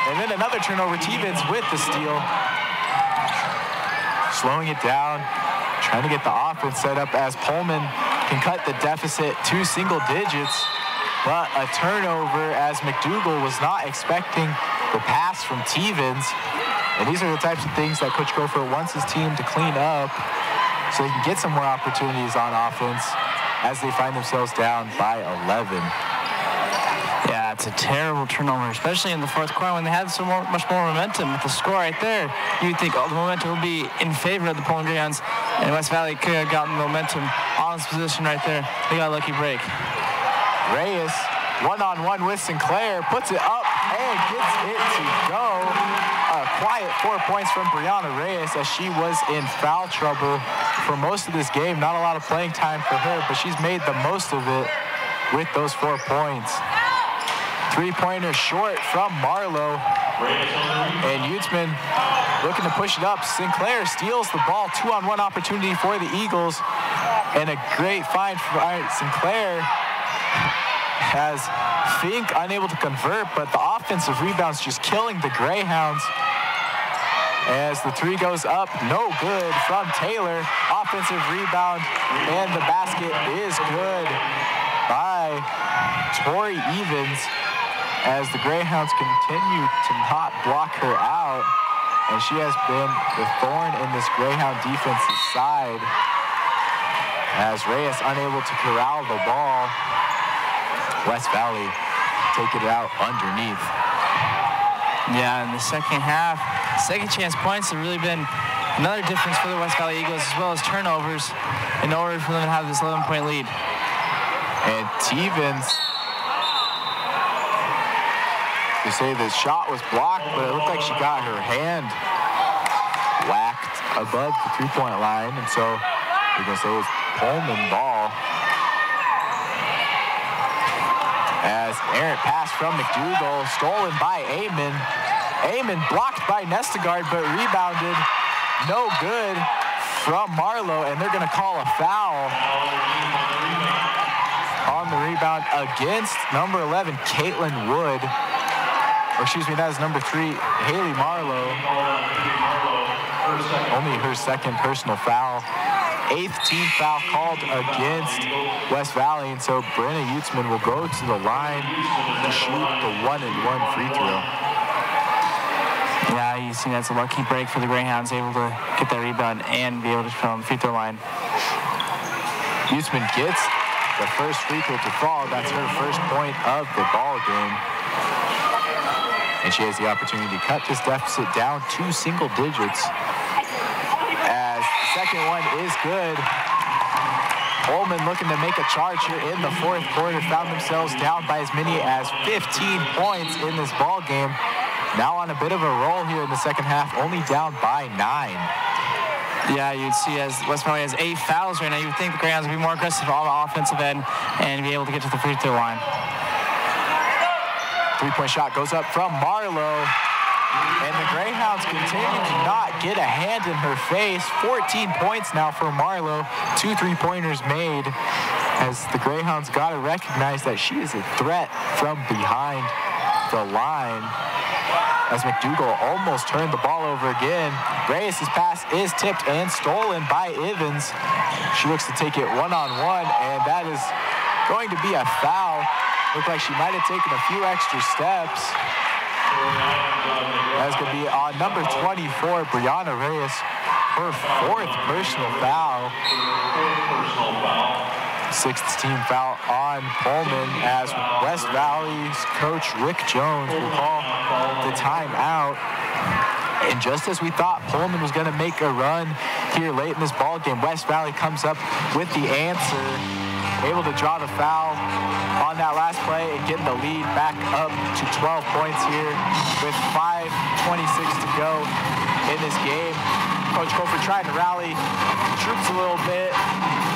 Speaker 1: And then another turnover. T-Vince with the steal. Slowing it down, trying to get the offense set up, as Pullman can cut the deficit to single digits. But a turnover, as McDougal was not expecting the pass from T-Vince. And these are the types of things that Coach Gopher wants his team to clean up so they can get some more opportunities on offense as they find themselves down by 11.
Speaker 2: Yeah, it's a terrible turnover, especially in the fourth quarter when they had much more momentum. With the score right there, you'd think the momentum will be in favor of the Pullman Greyhounds, and West Valley could have gotten momentum on this position right there. They got a lucky break.
Speaker 1: Reyes, one-on-one with Sinclair, puts it up and gets it to go. A quiet 4 points from Brianna Reyes, as she was in foul trouble for most of this game. Not a lot of playing time for her, but she's made the most of it with those 4 points. 3-pointer short from Marlowe. And Utzman looking to push it up. Sinclair steals the ball. 2-on-1 opportunity for the Eagles. And a great find for Sinclair, has Fink unable to convert, but the offensive rebounds just killing the Greyhounds. As the 3 goes up, no good from Taylor. Offensive rebound, and the basket is good by Tori Evans, as the Greyhounds continue to not block her out. And she has been the thorn in this Greyhound defense's side, as Reyes unable to corral the ball. West Valley taking it out underneath.
Speaker 2: Yeah, in the second half, second chance points have really been another difference for the West Valley Eagles, as well as turnovers, in order for them to have this 11-point lead.
Speaker 1: And T-Vince, they say the shot was blocked, but it looked like she got her hand above the three-point line, and so we're going to say it's Pullman ball. As errant pass from McDougal, stolen by Amon. Amon blocked by Nestegard, but rebounded. No good from Marlowe, and they're going to call a foul on the rebound against number 11, Caitlin Wood. Or excuse me, that is number 3, Haley Marlowe. Only her second personal foul. 8th team foul called against West Valley, and so Brenna Utzman will go to the line to shoot the 1-and-1 free throw.
Speaker 2: Yeah, you see that's a lucky break for the Greyhounds, able to get that rebound and be able to come on the free throw line.
Speaker 1: Utzman gets the first free throw to fall. That's her first point of the ball game. And she has the opportunity to cut this deficit down to single digits. As the second one is good. Pullman looking to make a charge here in the fourth quarter. Found themselves down by as many as 15 points in this ball game. Now on a bit of a roll here in the second half, only down by 9.
Speaker 2: Yeah, you'd see as West Valley has 8 fouls right now, you would think the Greyhounds would be more aggressive on the offensive end and be able to get to the free throw line.
Speaker 1: Three-point shot goes up from Marlowe. And the Greyhounds continue to not get a hand in her face. 14 points now for Marlowe. 2 3-pointers made, as the Greyhounds got to recognize that she is a threat from behind the line. As McDougal almost turned the ball over again. Reyes' pass is tipped and stolen by Ivins. She looks to take it one-on-one, and that is going to be a foul. Looked like she might have taken a few extra steps. That's going to be on number 24, Brianna Reyes, her 4th personal foul. 6th team foul on Pullman, as West Valley's coach Rick Jones will call the timeout. And just as we thought Pullman was going to make a run here late in this ball game, West Valley comes up with the answer, able to draw the foul on that last play and getting the lead back up to 12 points here with 5:26 to go in this game. Coach Cofer trying to rally the troops a little bit,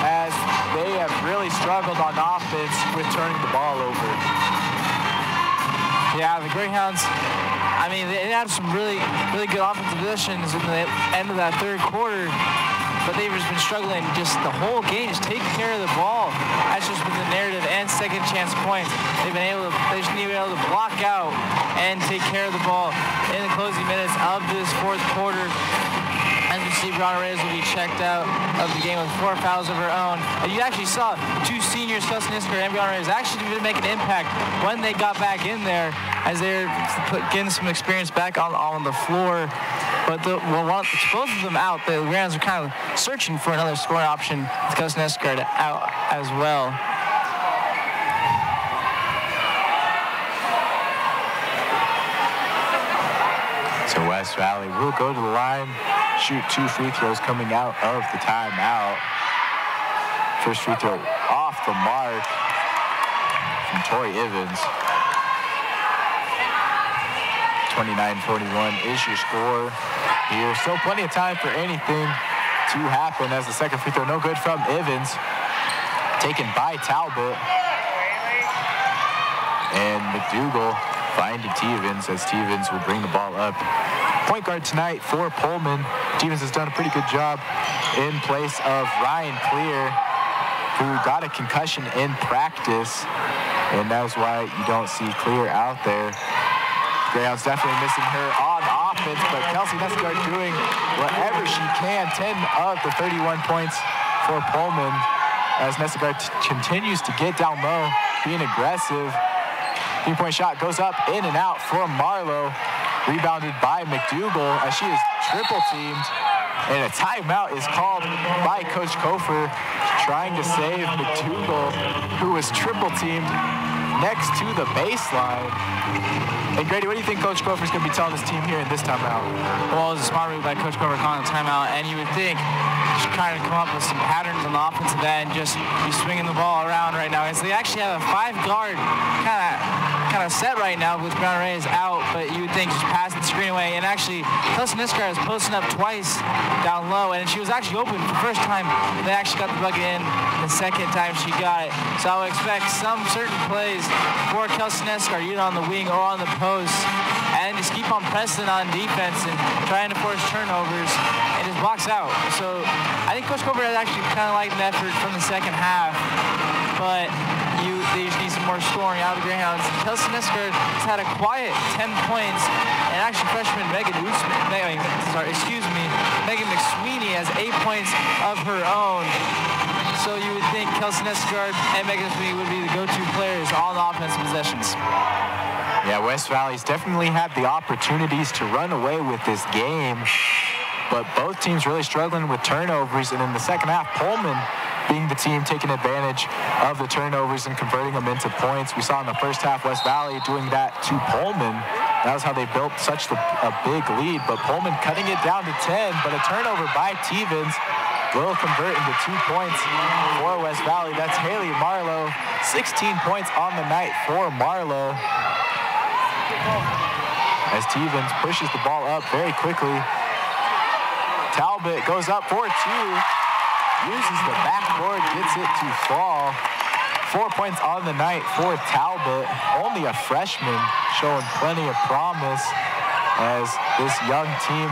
Speaker 1: as they have really struggled on offense with turning the ball over.
Speaker 2: Yeah, the Greyhounds, I mean, they had some really good offensive positions in the end of that third quarter, but they've just been struggling just the whole game, just taking care of the ball. That's just been the narrative, and second chance points. They just need to be able to block out and take care of the ball in the closing minutes of this fourth quarter. As we see, Brianna Reyes will be checked out of the game with 4 fouls of her own. And you actually saw 2 seniors, Kelsey Nisker and Brianna Reyes, actually didn't make an impact when they got back in there, as they're getting some experience back on the floor. But both of them out, the Greyhounds are kind of searching for another scoring option with Kelsey Nisker out as well.
Speaker 1: So West Valley will go to the line, shoot 2 free throws coming out of the timeout. First free throw off the mark from Tori Ivins. 29-41 is your score here. Still plenty of time for anything to happen, as the second free throw no good from Ivins. Taken by Talbot. And McDougal finding T-Evans, as T-Evans will bring the ball up. Point guard tonight for Pullman. T-Evans has done a pretty good job in place of Ryan Clear, who got a concussion in practice, and that's why you don't see Clear out there. Greyhounds definitely missing her on offense, but Kelsey Nestegard doing whatever she can. 10 of the 31 points for Pullman, as Nestegard continues to get down low, being aggressive. 3-point shot goes up, in and out for Marlowe. Rebounded by McDougal, as she is triple teamed. And a timeout is called by Coach Cofer, trying to save McDougal, who was triple teamed next to the baseline. And Grady, what do you think Coach Cofer is going to be telling his team here in this timeout?
Speaker 2: Well, it was a smart move by Coach Cofer calling the timeout, and you would think just trying to come up with some patterns on the offensive end, just be swinging the ball around right now. And so they actually have a 5-guard kind of kind of set right now with Brown Reyes out, but you would think just pass the screen away. And actually, Kelsey Nisgaard is posting up twice down low, and she was actually open for the first time. They actually got the bucket in the second time she got it. So I would expect some certain plays for Kelsey Nisgaard, either on the wing or on the post, and just keep on pressing on defense and trying to force turnovers and just box out. So I think Coach Colbert has actually kind of liked an effort from the second half, but they just need some more scoring out of the Greyhounds. Kelsey Nisgaard has had a quiet 10 points, and actually freshman Megan McSweeney has 8 points of her own. So you would think Kelsey Nisgaard and Megan McSweeney would be the go-to players on the offensive possessions.
Speaker 1: Yeah, West Valley's definitely had the opportunities to run away with this game, but both teams really struggling with turnovers. And in the second half, Pullman being the team taking advantage of the turnovers and converting them into points. We saw in the first half West Valley doing that to Pullman. That was how they built such a big lead, but Pullman cutting it down to 10, but a turnover by Tevens will convert into 2 points for West Valley. That's Haley Marlowe, 16 points on the night for Marlowe. As Tevens pushes the ball up very quickly. Talbot goes up for 2. Uses the backboard, gets it to fall. 4 points on the night for Talbot. Only a freshman, showing plenty of promise as this young team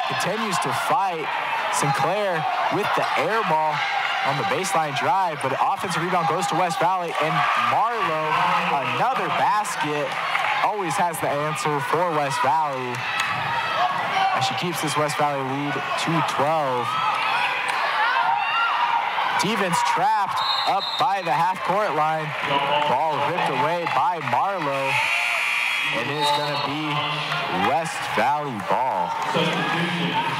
Speaker 1: continues to fight. Sinclair with the air ball on the baseline drive, but offensive rebound goes to West Valley, and Marlowe, another basket, always has the answer for West Valley as she keeps this West Valley lead to 12. Tevens trapped up by the half-court line. Ball ripped away by Marlowe. It is going to be West Valley ball.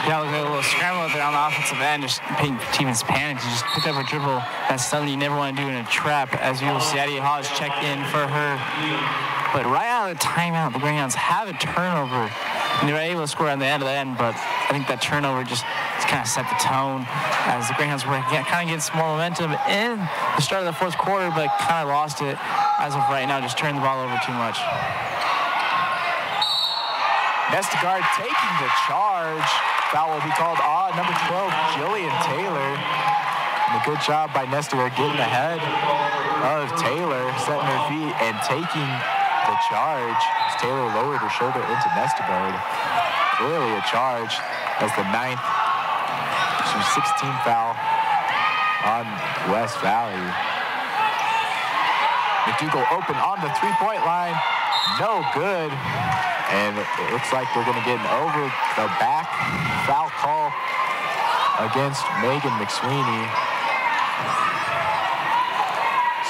Speaker 2: Yeah, look at a little scramble out there on the offensive end, just making Tevens panic. She just picked up a dribble. That's something you never want to do in a trap. As you will see, Addie Hodge checked in for her. But right out of the timeout, the Greyhounds have a turnover. And they were able to score on the end of the end, but I think that turnover just kind of set the tone as the Greyhounds were kind of getting some more momentum in the start of the fourth quarter, but kind of lost it as of right now, just turned the ball over too much.
Speaker 1: Nestegard taking the charge. Foul will be called on number 12, Jillian Taylor. And a good job by Nestegard getting ahead of Taylor, setting her feet and taking the charge. As Taylor lowered her shoulder into Nestegard. Clearly a charge as the 9th, 16th foul on West Valley. McDougal open on the three-point line. No good. And it looks like we're going to get an over the back foul call against Megan McSweeney.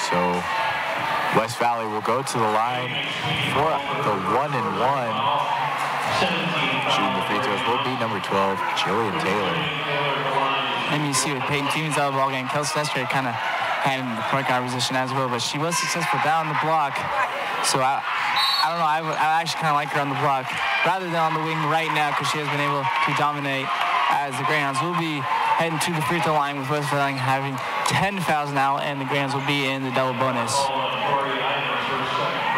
Speaker 1: So West Valley will go to the line for the 1-and-1. Shooting the free throws will be number 12, Jillian Taylor.
Speaker 2: And you see with Peyton Tevens out of the ball game, Kelsey Nestegard kind of had in the point guard position as well, but she was successful down the block. So I don't know, I actually kind of like her on the block rather than on the wing right now because she has been able to dominate as the Greyhounds will be heading to the free throw line with West Valley having 10 fouls now, and the Greyhounds will be in the double bonus.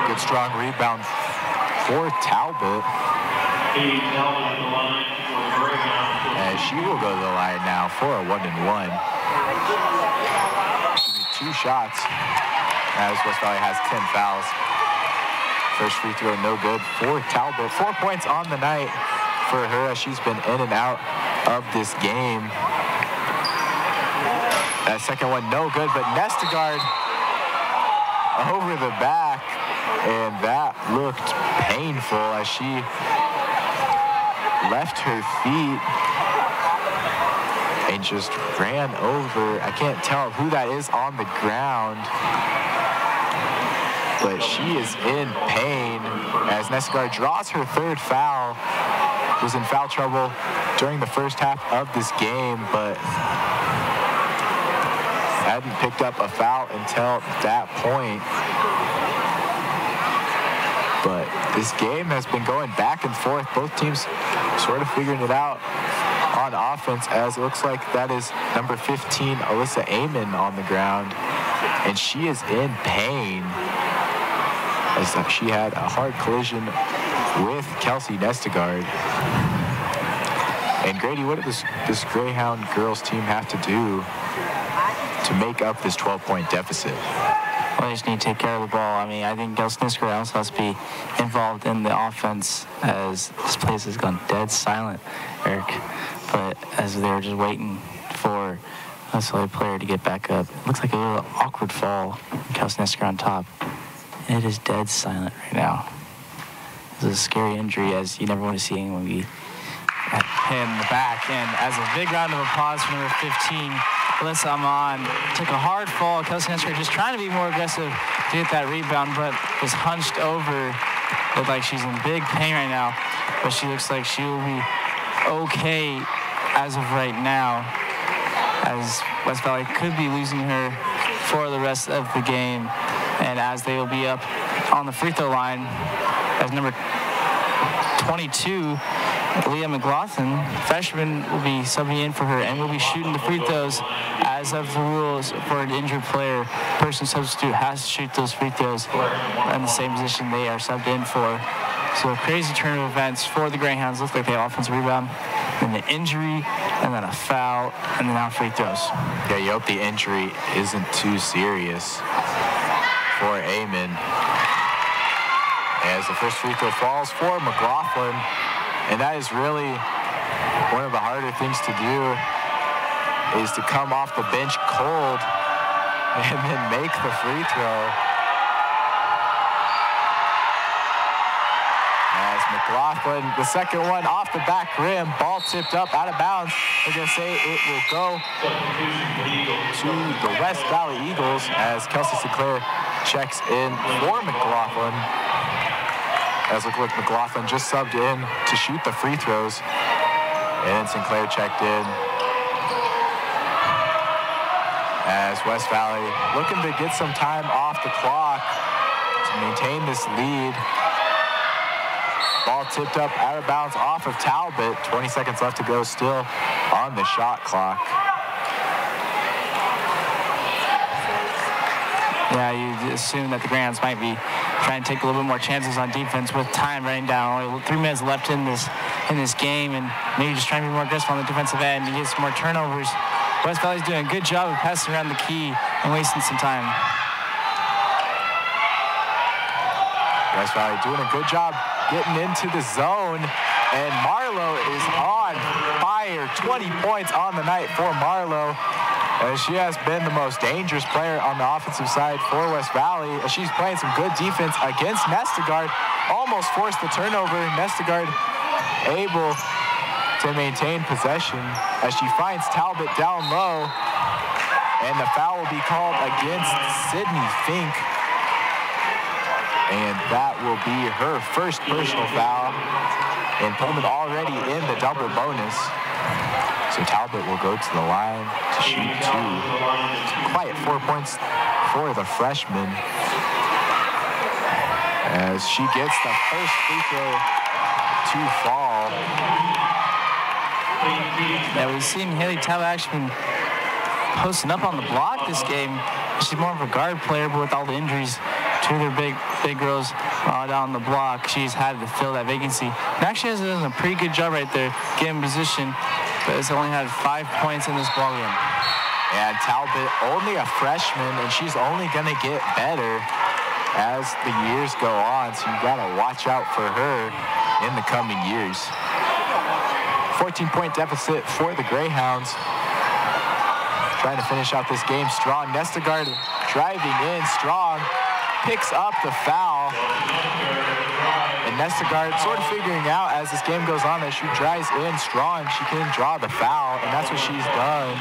Speaker 1: Good strong rebound for Talbot. As she will go to the line now for a 1-and-1. 2 shots as West Valley has 10 fouls. First free throw no good for Talbot. 4 points on the night for her as she's been in and out of this game. That second one no good, but Nestegard over the back, and that looked painful as she left her feet and just ran over. I can't tell who that is on the ground, but she is in pain as Nestegard draws her 3rd foul. Was in foul trouble during the first half of this game, but hadn't picked up a foul until that point. But this game has been going back and forth. Both teams sort of figuring it out on offense, as it looks like that is number 15, Alyssa Amon, on the ground, and she is in pain. as she had a hard collision with Kelsey Nestegard. And Grady, what does this Greyhound girls team have to do to make up this 12-point deficit?
Speaker 2: Well, they just need to take care of the ball. I mean, I think Kelsey Nestegard also has to be involved in the offense, as this place has gone dead silent, Eric. But as they're just waiting for a West player to get back up, it looks like a little awkward fall from Kelsey Nestegard on top. And it is dead silent right now. This is a scary injury, as you never want to see anyone be hit in the back. And as a big round of applause for number 15, Alyssa Amon, took a hard fall. Kelsey Nestegard just trying to be more aggressive to get that rebound, but is hunched over. Looks like she's in big pain right now, but she looks like she will be okay as of right now, as West Valley could be losing her for the rest of the game. And as they will be up on the free throw line, as number 22, Leah McLaughlin, freshman, will be subbing in for her and will be shooting the free throws. As of the rules for an injured player, person substitute has to shoot those free throws in the same position they are subbed in for. So a crazy turn of events for the Greyhounds. Looks like they have offensive rebound, then the injury, and then a foul, and then now free throws.
Speaker 1: Yeah, you hope the injury isn't too serious for Amon. As the first free throw falls for McLaughlin, and that is really one of the harder things to do, is to come off the bench cold and then make the free throw. As McLaughlin, the second one off the back rim, ball tipped up out of bounds. They're going to say it will go to the West Valley Eagles as Kelsey Sinclair checks in for McLaughlin. As it looked like McLaughlin just subbed in to shoot the free throws, and Sinclair checked in. As West Valley looking to get some time off the clock to maintain this lead. Ball tipped up out of bounds off of Talbot. 20 seconds left to go still on the shot clock.
Speaker 2: Yeah, you assume that the Greyhounds might be trying to take a little bit more chances on defense with time running down. Only 3 minutes left in this game, and maybe just trying to be more aggressive on the defensive end and get some more turnovers. West Valley's doing a good job of passing around the key and wasting some time.
Speaker 1: West Valley doing a good job getting into the zone, and Marlowe is on fire. 20 points on the night for Marlowe. She has been the most dangerous player on the offensive side for West Valley. She's playing some good defense against Nestegard. Almost forced the turnover. Nestegard able to maintain possession as she finds Talbot down low. And the foul will be called against Sydney Fink. And that will be her first personal foul. And Pullman already in the double bonus. So Talbot will go to the line to shoot 2. Quiet 4 points for the freshman as she gets the first free throw to fall.
Speaker 2: Yeah, we've seen Haley Talbot actually been posting up on the block this game. She's more of a guard player, but with all the injuries to their big girls down the block, she's had to fill that vacancy. And actually has done a pretty good job right there, getting position, but has only had 5 points in this ball game.
Speaker 1: And Talbot, only a freshman, and she's only going to get better as the years go on, so you got to watch out for her in the coming years. 14-point deficit for the Greyhounds. Trying to finish out this game strong. Nestegard driving in strong, picks up the foul. And Nestegard sort of figuring out as this game goes on that she drives in strong, she can draw the foul, and that's what she's done.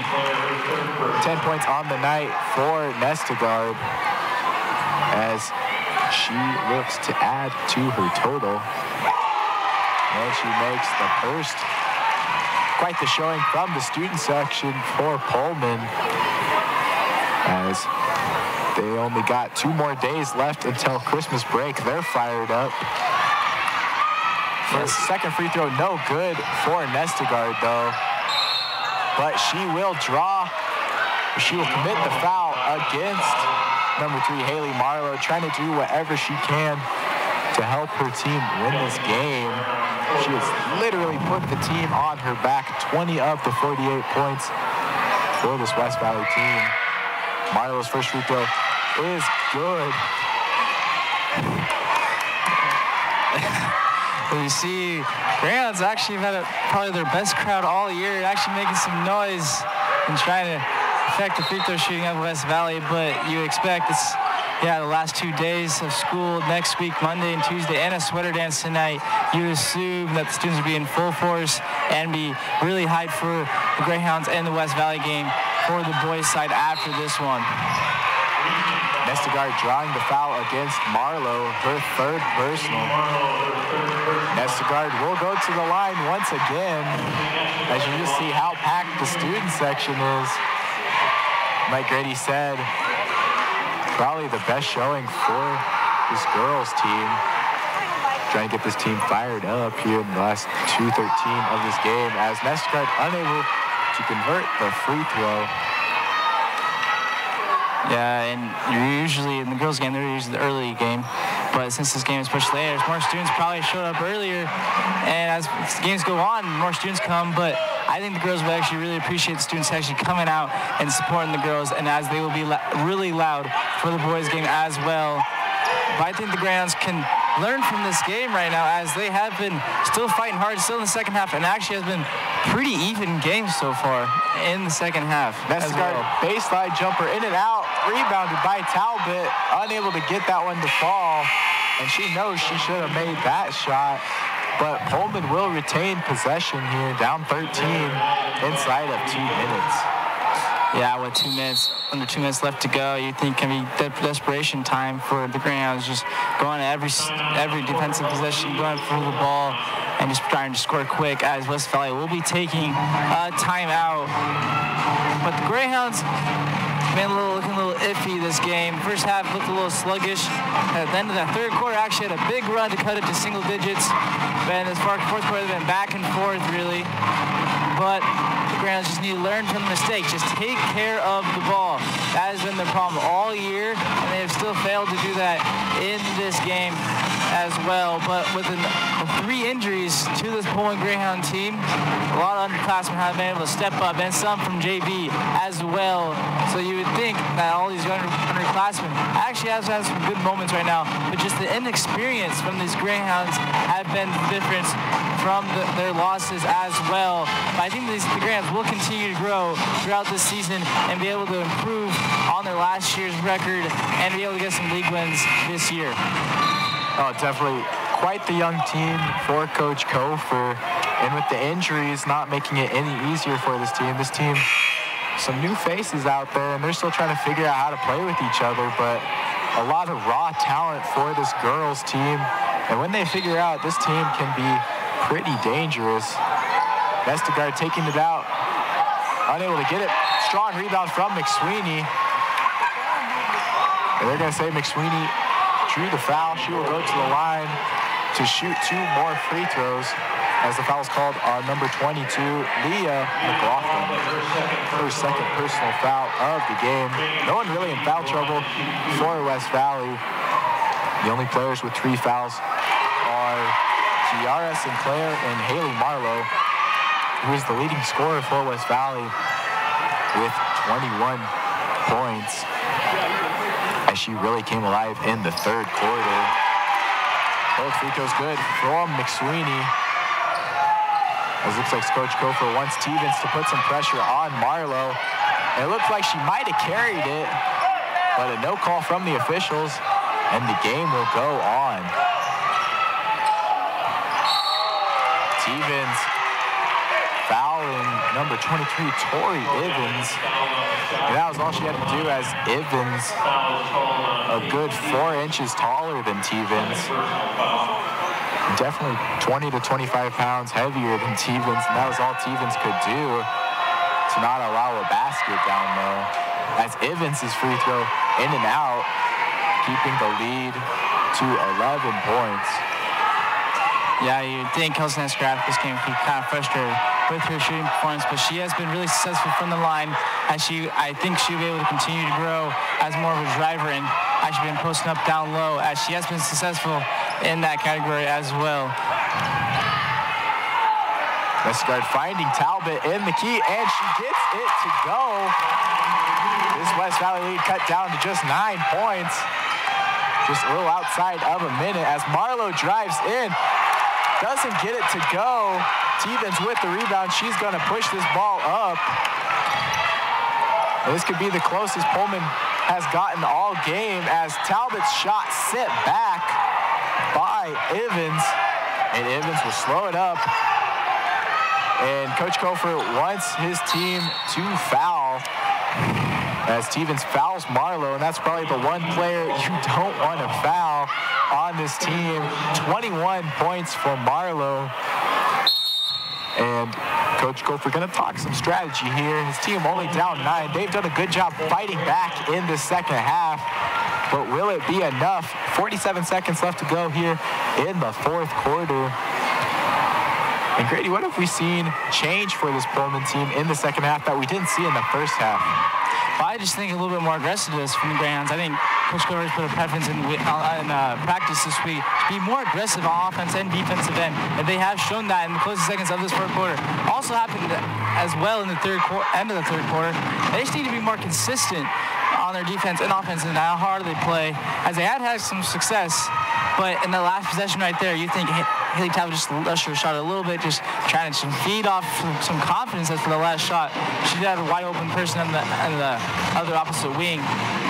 Speaker 1: 10 points on the night for Nestegard as she looks to add to her total. And she makes the first. Quite the showing from the student section for Pullman as they only got 2 more days left until Christmas break. They're fired up. For a second free throw, no good for Nestegard though. But she will draw, she will commit the foul against number 3, Haley Marlowe, trying to do whatever she can to help her team win this game. She has literally put the team on her back. 20 of the 48 points for this West Valley team. Marlowe's first free throw is good.
Speaker 2: You see, Greyhounds actually have had probably their best crowd all year, actually making some noise and trying to affect the free throw shooting of West Valley, but you expect it's, the last 2 days of school next week, Monday and Tuesday, and a sweater dance tonight. You assume that the students will be in full force and be really hyped for the Greyhounds and the West Valley game for the boys' side after this one.
Speaker 1: Nestegard drawing the foul against Marlowe, her 3rd personal. Nestegard will go to the line once again, as you just see how packed the student section is. Like Grady said, probably the best showing for this girls team. Trying to get this team fired up here in the last 2:13 of this game, as Nestegard unable to convert the free throw.
Speaker 2: Yeah, and you're usually in the girls' game, they're usually the early game. But since this game is pushed later, more students probably showed up earlier. And as games go on, more students come. But I think the girls will actually really appreciate the students actually coming out and supporting the girls, and as they will be really loud for the boys' game as well. But I think the Greyhounds can learn from this game right now, as they have been still fighting hard, still in the second half, and actually has been pretty even games so far in the second half.
Speaker 1: Nestegard baseline jumper in and out, rebounded by Talbot, unable to get that one to fall, and she knows she should have made that shot. But Pullman will retain possession here, down 13 inside of 2 minutes.
Speaker 2: Yeah, with under 2 minutes left to go, you think can be desperation time for the Greyhounds, just going to every defensive possession, going for the ball, and just trying to score quick, as West Valley will be taking a timeout. But the Greyhounds been looking a little iffy this game. First half looked a little sluggish. At the end of the 3rd quarter, actually had a big run to cut it to single digits. And as far as 4th quarter, they've been back and forth, really. But the Greyhounds just need to learn from the mistakes. Just take care of the ball. That has been their problem all year, and they have still failed to do that in this game as well. But with the 3 injuries to this Pullman Greyhound team, a lot of underclassmen have been able to step up, and some from JV as well. So you would think that all these underclassmen actually have had some good moments right now, but just the inexperience from these Greyhounds have been the difference from their losses as well. But I think the Greyhounds will continue to grow throughout this season and be able to improve on their last year's record and be able to get some league wins this year.
Speaker 1: Oh, definitely quite the young team for Coach Kofer. And with the injuries not making it any easier for this team, some new faces out there, and they're still trying to figure out how to play with each other, but a lot of raw talent for this girls team. And when they figure out, this team can be pretty dangerous. Nestegard taking it out, unable to get it. Strong rebound from McSweeney. And they're going to say McSweeney drew the foul. She will go to the line to shoot 2 more free throws, as the foul is called on number 22, Leah McLaughlin. Her 2nd personal foul of the game. No one really in foul trouble for West Valley. The only players with 3 fouls are Kiara Sinclair and Haley Marlowe, who is the leading scorer for West Valley with 21 points, as she really came alive in the 3rd quarter. Both free throws good from McSweeney. As it looks like Coach Kofer wants Stevens to put some pressure on Marlowe. And it looked like she might have carried it, but a no call from the officials, and the game will go on. Stevens fouling number 23, Tori Ivins. And that was all she had to do, as Ivins, a good 4 inches taller than Stevens. Definitely 20 to 25 pounds heavier than Stevens, and that was all Stevens could do to not allow a basket down low. As Ivins' free throw in and out, keeping the lead to 11 points.
Speaker 2: Yeah, you'd think Kelsey Nestegard this game would be kind of frustrated with her shooting performance, but she has been really successful from the line, as I think she'll be able to continue to grow as more of a driver, and actually been posting up down low, as she has been successful in that category as well.
Speaker 1: Nestegard finding Talbot in the key, and she gets it to go. This West Valley lead cut down to just 9 points. Just a little outside of a minute as Marlowe drives in. Doesn't get it to go. Stevens with the rebound. She's going to push this ball up. And this could be the closest Pullman has gotten all game, as Talbot's shot sent back by Evans. And Evans will slow it up. And Coach Kofer wants his team to foul, as Stevens fouls Marlowe, and that's probably the one player you don't want to foul on this team. 21 points for Marlowe. And Coach Kofer going to talk some strategy here. His team only down 9. They've done a good job fighting back in the second half, but will it be enough? 47 seconds left to go here in the fourth quarter. And Grady, what have we seen change for this Pullman team in the second half that we didn't see in the first half?
Speaker 2: Well, I just think a little bit more aggressiveness from the Greyhounds. I think Coach Kofer has put a preference in practice this week to be more aggressive on offense and defensive end, and they have shown that in the closing seconds of this fourth quarter. Also happened as well in the end of the third quarter. They just need to be more consistent on their defense and offense and how hard they play, as they had some success. But in the last possession right there, you think Haley Talbot just rushed her shot a little bit, just trying to feed off some confidence after the last shot. She did have a wide open person on the other opposite wing.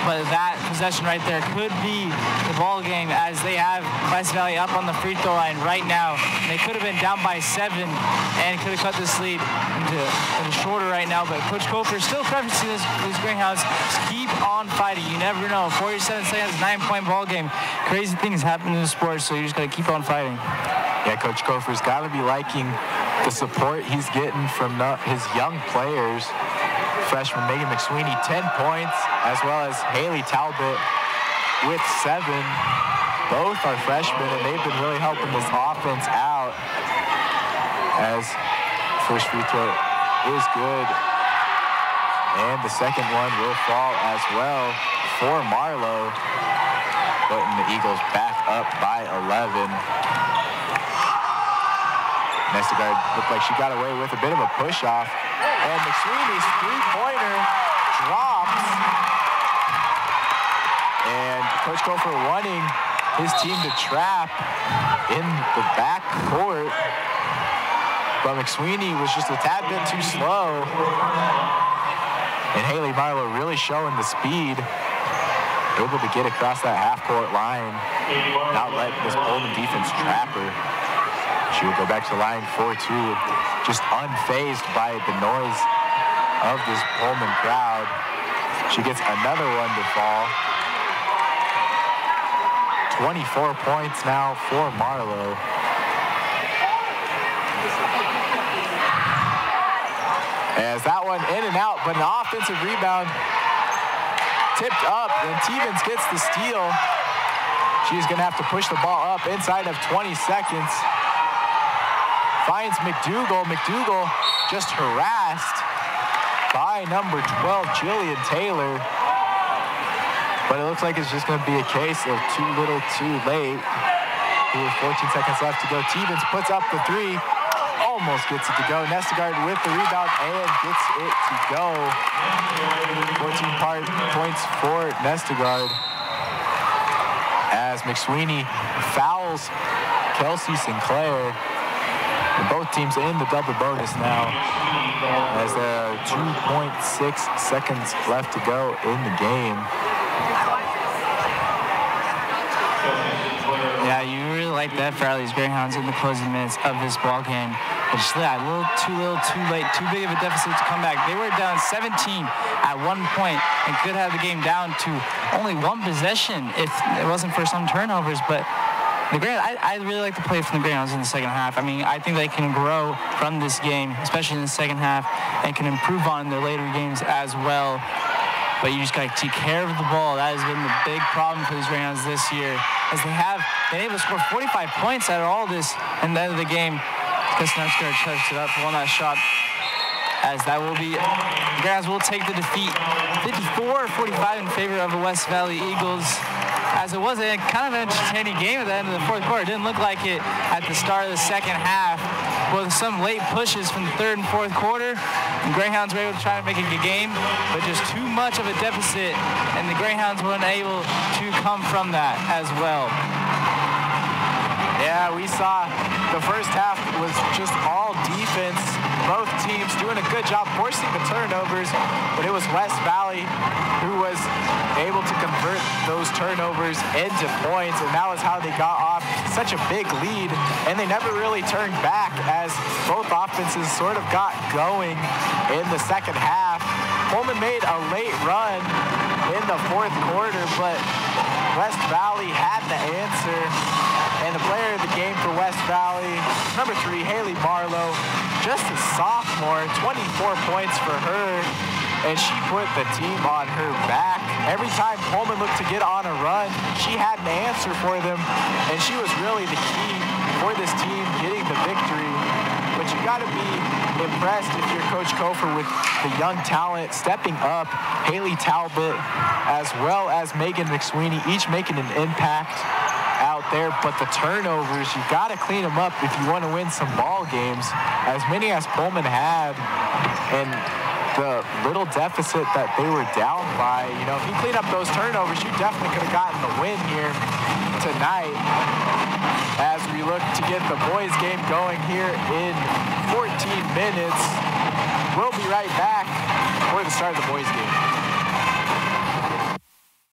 Speaker 2: But that possession right there could be the ball game, as they have West Valley up on the free throw line right now. And they could have been down by 7 and could have cut this lead into shorter right now. But Coach Kofer still preferencing these Greyhounds. Just keep on fighting. You never know. 47 seconds, 9-point ball game. Crazy things happen in the sport, so you just got to keep on fighting.
Speaker 1: Yeah, Coach Kofer's got to be liking the support he's getting from his young players. Freshman Megan McSweeney, 10 points, as well as Haley Talbot with 7. Both are freshmen, and they've been really helping this offense out, as first free throw is good. And the second one will fall as well for Marlowe, putting the Eagles back up by 11. Nestegard looked like she got away with a bit of a push-off. And McSweeney's three-pointer drops. And Coach Kofer wanting his team to trap in the back court. But McSweeney was just a tad bit too slow. And Haley Marlowe really showing the speed, able to get across that half-court line, not let this Pullman defense trap her. She will go back to the line 4-2, just unfazed by the noise of this Pullman crowd. She gets another one to fall. 24 points now for Marlowe. As that one in and out, but an offensive rebound tipped up, and Stevens gets the steal. She's going to have to push the ball up inside of 20 seconds. Finds McDougal. McDougal just harassed by number 12, Jillian Taylor. But it looks like it's just going to be a case of too little, too late. With 14 seconds left to go, Stevens puts up the 3. Almost gets it to go. Nestegard with the rebound and gets it to go. 14 points for Nestegard, as McSweeney fouls Kelsey Sinclair. And both teams in the double bonus now, as there are 2.6 seconds left to go in the game.
Speaker 2: Yeah, you really like that for all these Greyhounds in the closing minutes of this ball game. But just a little too late, too big of a deficit to come back. They were down 17 at one point and could have the game down to only one possession if it wasn't for some turnovers. But the Greyhounds, I really like to play from the Greyhounds in the second half. I mean, I think they can grow from this game, especially in the second half, and can improve on their later games as well. But you just got to take care of the ball. That has been the big problem for these Greyhounds this year, as they have been able to score 45 points out of all this in the end of the game. Kuznetsky chucks it up on that shot. As that will be, the Greyhounds will take the defeat 54-45 in favor of the West Valley Eagles. As it was a kind of an entertaining game at the end of the fourth quarter. It didn't look like it at the start of the second half. With some late pushes from the third and fourth quarter, the Greyhounds were able to try to make a good game, but just too much of a deficit, and the Greyhounds weren't able to come from that as well.
Speaker 1: Yeah, we saw the first half was just all defense. Both teams doing a good job forcing the turnovers, but it was West Valley who was able to convert those turnovers into points, and that was how they got off such a big lead, and they never really turned back as both offenses sort of got going in the second half. Pullman made a late run in the fourth quarter, but West Valley had the answer. And the player of the game for West Valley, number 3, Haley Marlowe, just a sophomore, 24 points for her, and she put the team on her back. Every time Pullman looked to get on a run, she had an answer for them, and she was really the key for this team getting the victory. But you got to be impressed if you're Coach Kofer with the young talent stepping up. Haley Talbot as well as Megan McSweeney, each making an impact out there, but the turnovers, you got to clean them up if you want to win some ball games, as many as Pullman had, and the little deficit that they were down by. You know, if you clean up those turnovers, you definitely could have gotten the win here tonight. As we look to get the boys game going here in 14 minutes, we'll be right back for the start of the boys game.